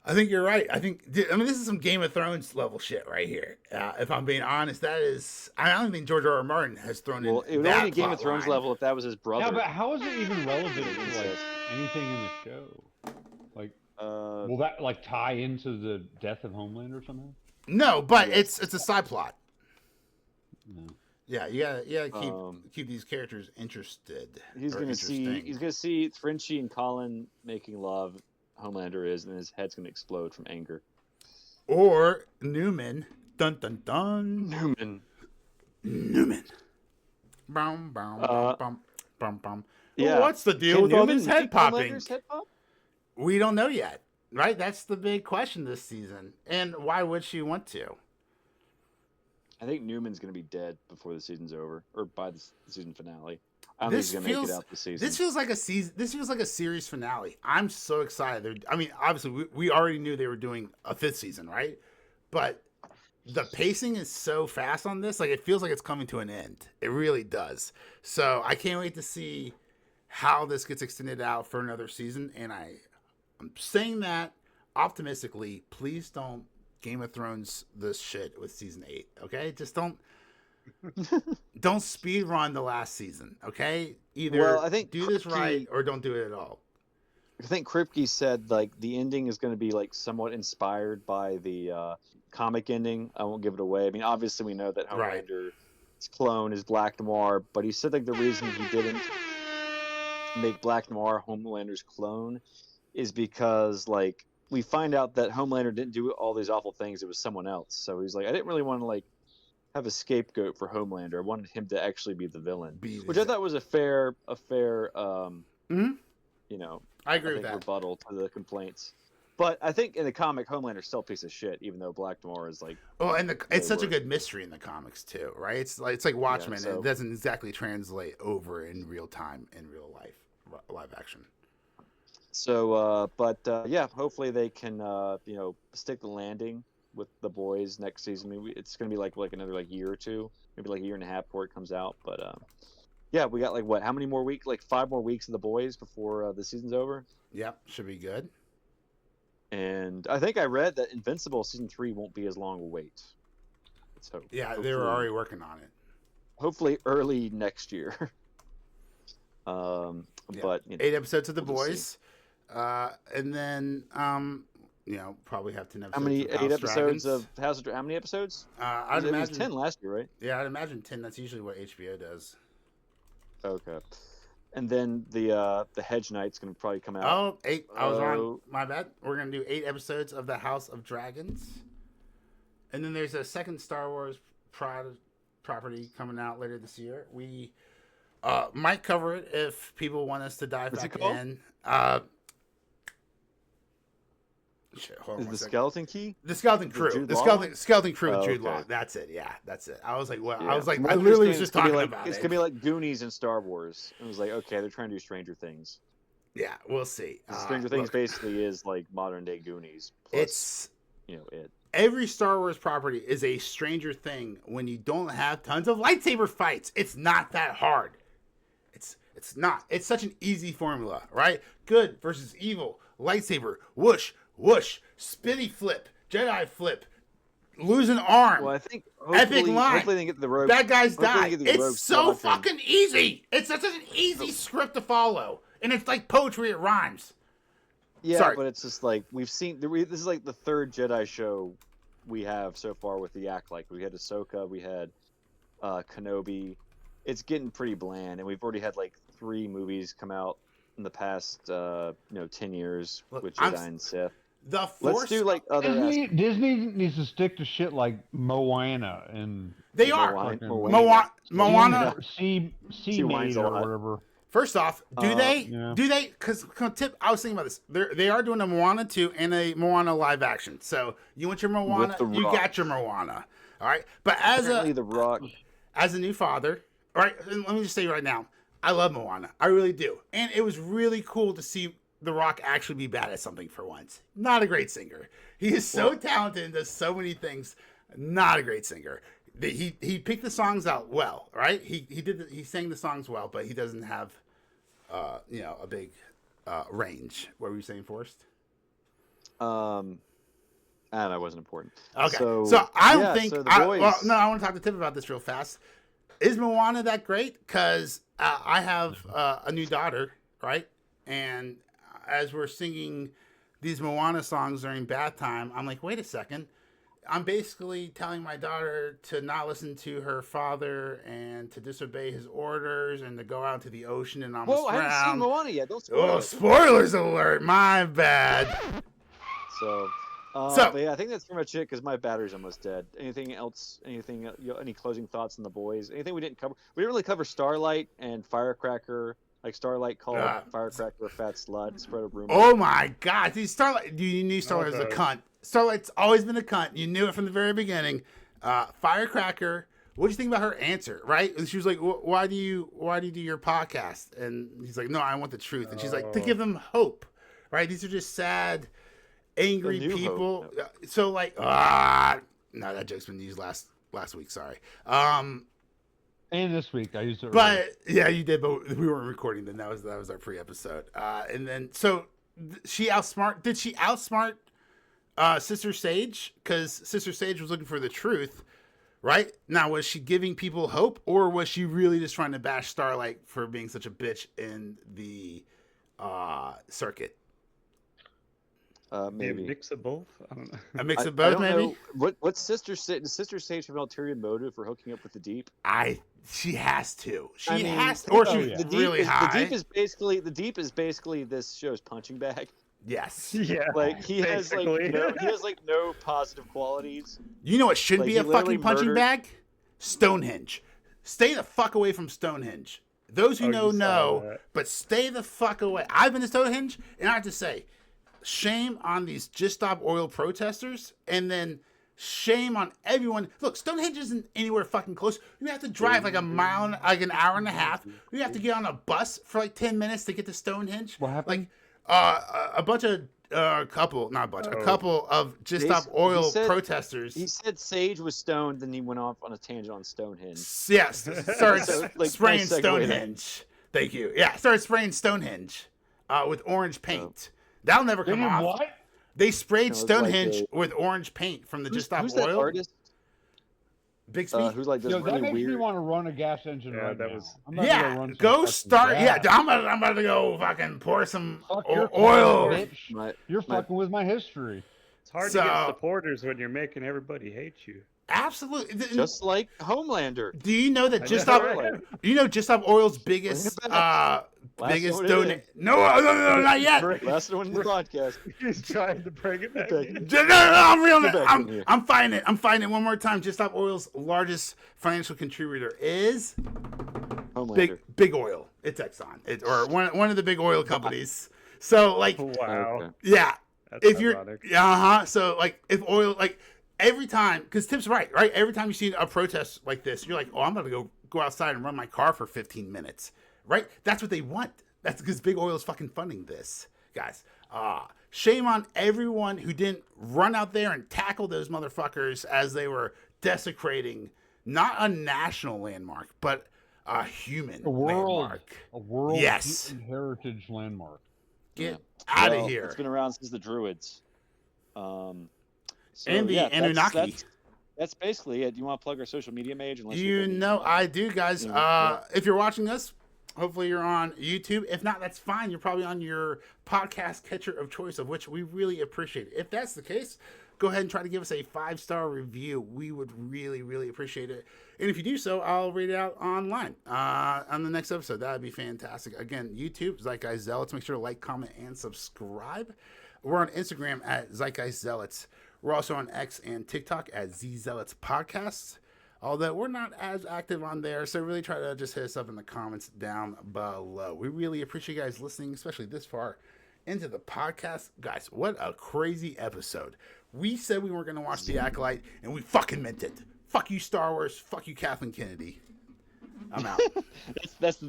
you're right. I mean, this is some Game of Thrones level shit right here. If I'm being honest, that is. I don't think George R.R. Martin has thrown in. Well, it would only be Game of Thrones level if that was his brother. Yeah, but how is it even relevant to like anything in the show? Like, will that like tie into the death of Homelander somehow? No, but it's a side plot. No. Yeah, you gotta keep these characters interested. He's gonna see Frenchie and Colin making love. Homelander is, and his head's gonna explode from anger. Or Newman, dun dun dun. Newman. Bum bum bum bum bum. Yeah. Well, what's the deal with all this head popping? We don't know yet, right? That's the big question this season. And why would she want to? I think Newman's going to be dead before the season's over, or by the season finale. I don't think he's going to make it out the season. This feels like a season. This feels like a series finale. I'm so excited. I mean, obviously, we already knew they were doing a 5th season, right? But the pacing is so fast on this. Like, it feels like it's coming to an end. It really does. So I can't wait to see how this gets extended out for another season. And I'm saying that optimistically. Please don't Game of Thrones this shit with season 8, okay? Just don't speed run the last season, okay? Either I think do this right or don't do it at all. I think Kripke said like the ending is going to be like somewhat inspired by the comic ending. I won't give it away. I mean, obviously we know that Homelander's clone is Black Noir, but he said like the reason he didn't make Black Noir Homelander's clone is because like we find out that Homelander didn't do all these awful things. It was someone else. So he's like, I didn't really want to like have a scapegoat for Homelander. I wanted him to actually be the villain, which I thought was a fair, you know, I agree with that rebuttal to the complaints. But I think in the comic, Homelander's still a piece of shit, even though Black Noir is like. Oh, and it's such a good mystery in the comics too, right? It's like Watchmen, and it doesn't exactly translate over in real time in real life, live action. So, yeah, hopefully they can, you know, stick the landing with the boys next season. Maybe it's gonna be like another like year or two, maybe like a year and a half before it comes out. But yeah, we got like what? How many more weeks? Like 5 more weeks of the boys before the season's over. Yep, should be good. And I think I read that Invincible season 3 won't be as long a wait. Let's hope. Yeah, they were already working on it. Hopefully early next year. But you know, 8 episodes of the boys. And then, you know, probably have 10 episodes. How many? 8 episodes of House of Dragons? How many episodes? I'd imagine it was 10 last year, right? Yeah, I'd imagine 10. That's usually what HBO does. Okay. And then the Hedge Knight's going to probably come out. Oh, 8. I was wrong. My bad. We're going to do 8 episodes of the House of Dragons. And then there's a second Star Wars property coming out later this year. We might cover it if people want us to dive back in. Shit, hold on Is the Skeleton Key? The Skeleton Crew. The Skeleton Crew with Jude Law. That's it. Yeah, that's it. I was like, what? Yeah. I was like, I literally was just talking about it. It's gonna be like Goonies and Star Wars. It was like, okay, they're trying to do Stranger Things. Yeah, we'll see. Stranger Things basically is like modern day Goonies. Plus, it. Every Star Wars property is a Stranger Thing when you don't have tons of lightsaber fights. It's not that hard. It's not. It's such an easy formula, right? Good versus evil. Lightsaber. Whoosh. Whoosh, spinny flip, Jedi flip, lose an arm. Well, I think epic line. Hopefully they get the rogue. Bad guys die. It's so fucking easy. It's such an easy script to follow, and it's like poetry. It rhymes. Yeah, Sorry. but it's just like we've seen. This is like the third Jedi show we have so far with the Acolyte. We had Ahsoka, we had Kenobi. It's getting pretty bland, and we've already had like 3 movies come out in the past 10 years with Jedi and Sith. The Force. Let's do like other. Disney needs to stick to shit like Moana and. They are Moana. Sea Maid or whatever. First off, do they? Because tip, I was thinking about this. They are doing a Moana 2 and a Moana live action. So you want your Moana, you got your Moana. All right, but as a new father, all right. Let me just say right now, I love Moana. I really do, and it was really cool to see The Rock actually be bad at something for once. Not a great singer. He is so talented and does so many things. Not a great singer. He picked the songs out well, right? He sang the songs well, but he doesn't have a big range. What were you saying, Forrest? That wasn't important. Okay, so I don't think. I want to talk to Tip about this real fast. Is Moana that great? Because I have a new daughter, right? And as we're singing these Moana songs during bath time, I'm like, wait a second. I'm basically telling my daughter to not listen to her father and to disobey his orders and to go out to the ocean and almost drown. I haven't seen Moana yet. Don't spoil it. Spoilers alert! My bad. But yeah, I think that's pretty much it because my battery's almost dead. Anything else? Any closing thoughts on the boys? Anything we didn't cover? We didn't really cover Starlight and Firecracker. Like Starlight called Firecracker a fat slut, spread a rumor. Oh my God! You knew Starlight was a cunt. Starlight's always been a cunt. You knew it from the very beginning. Firecracker. What do you think about her answer? Right? And she was like, "Why do you do your podcast?" And he's like, "No, I want the truth." And she's like, "To give them hope." Right? These are just sad, angry people. Hope. So like, no, that joke's been used last week. Sorry. And this week I used it. But yeah, you did. But we weren't recording then. That was our pre-episode. And then so did she outsmart Sister Sage? Because Sister Sage was looking for the truth, right? Now, was she giving people hope, or was she really just trying to bash Starlight for being such a bitch in the circuit? Maybe a mix of both. I don't know. A mix of both, maybe. What's Sister Sage? Does Sister Sage have an ulterior motive for hooking up with the Deep? She has to. She has to, or she's really high. The Deep is basically this show's punching bag. Yes. Yeah. Like he has no positive qualities. You know what should be a fucking punching bag? Stonehenge. Stay the fuck away from Stonehenge. Those who know, but stay the fuck away. I've been to Stonehenge, and I have to say, shame on these Just Stop Oil protesters, and then shame on everyone. Look, Stonehenge isn't anywhere fucking close. You have to drive like a mile, like an hour and a half. You have to get on a bus for like 10 minutes to get to Stonehenge. What happened? Like a bunch of a couple of Just Stop Oil protesters. He said Sage was stoned, then he went off on a tangent on Stonehenge. Yes, started spraying Stonehenge. Thank you. Yeah, started spraying Stonehenge with orange paint. That'll never come off. What? They sprayed Stonehenge with orange paint from the Just Stop Oil. That artist? Bixby? Who's like that really makes weird. me want to run a gas engine right now. Go start. Yeah, I'm about to go fucking pour some oil. You're fucking with my history. It's hard to get supporters when you're making everybody hate you. Absolutely. Just like Homelander. Do you know that Just Stop Oil's biggest donation? No, not yet. Last one in the podcast. He's trying to bring it back. No, I'm finding it one more time. Just Stop Oil's largest financial contributor is Homelander. Big Oil. It's Exxon. Or one of the big oil companies. So like, wow. Yeah. That's if ironic. you're so like if oil like. Every time, because Tip's right? Every time you see a protest like this, you're like, oh, I'm going to go outside and run my car for 15 minutes, right? That's what they want. That's because Big Oil is fucking funding this, guys. Shame on everyone who didn't run out there and tackle those motherfuckers as they were desecrating not a national landmark, but a human landmark. A world heritage landmark. Get out of here. It's been around since the Druids. And the Anunnaki. That's basically it. Do you want to plug our social media page? I do, guys. If you're watching us, Hopefully you're on YouTube. If not, that's fine. You're probably on your podcast catcher of choice, of which we really appreciate it. If that's the case, go ahead and try to give us a 5-star review. We would really, really appreciate it. And if you do so, I'll read it out online on the next episode. That would be fantastic. Again, YouTube, Zeitgeist Zealots. Make sure to like, comment, and subscribe. We're on Instagram at Zeitgeist Zealots. We're also on X and TikTok at Zealots Podcasts. Although we're not as active on there, so really try to just hit us up in the comments down below. We really appreciate you guys listening, especially this far into the podcast. Guys, what a crazy episode. We said we weren't going to watch The Acolyte, and we fucking meant it. Fuck you, Star Wars. Fuck you, Kathleen Kennedy. I'm out. that's the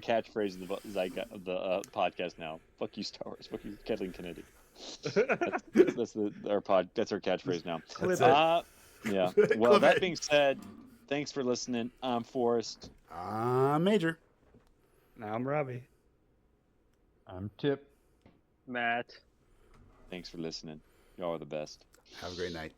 catchphrase of the podcast now. Fuck you, Star Wars. Fuck you, Kathleen Kennedy. That's our catchphrase now. Yeah. Well, that being said, thanks for listening. I'm Forrest. I'm Major. I'm Robbie. I'm Tip. Matt. Thanks for listening. Y'all are the best. Have a great night.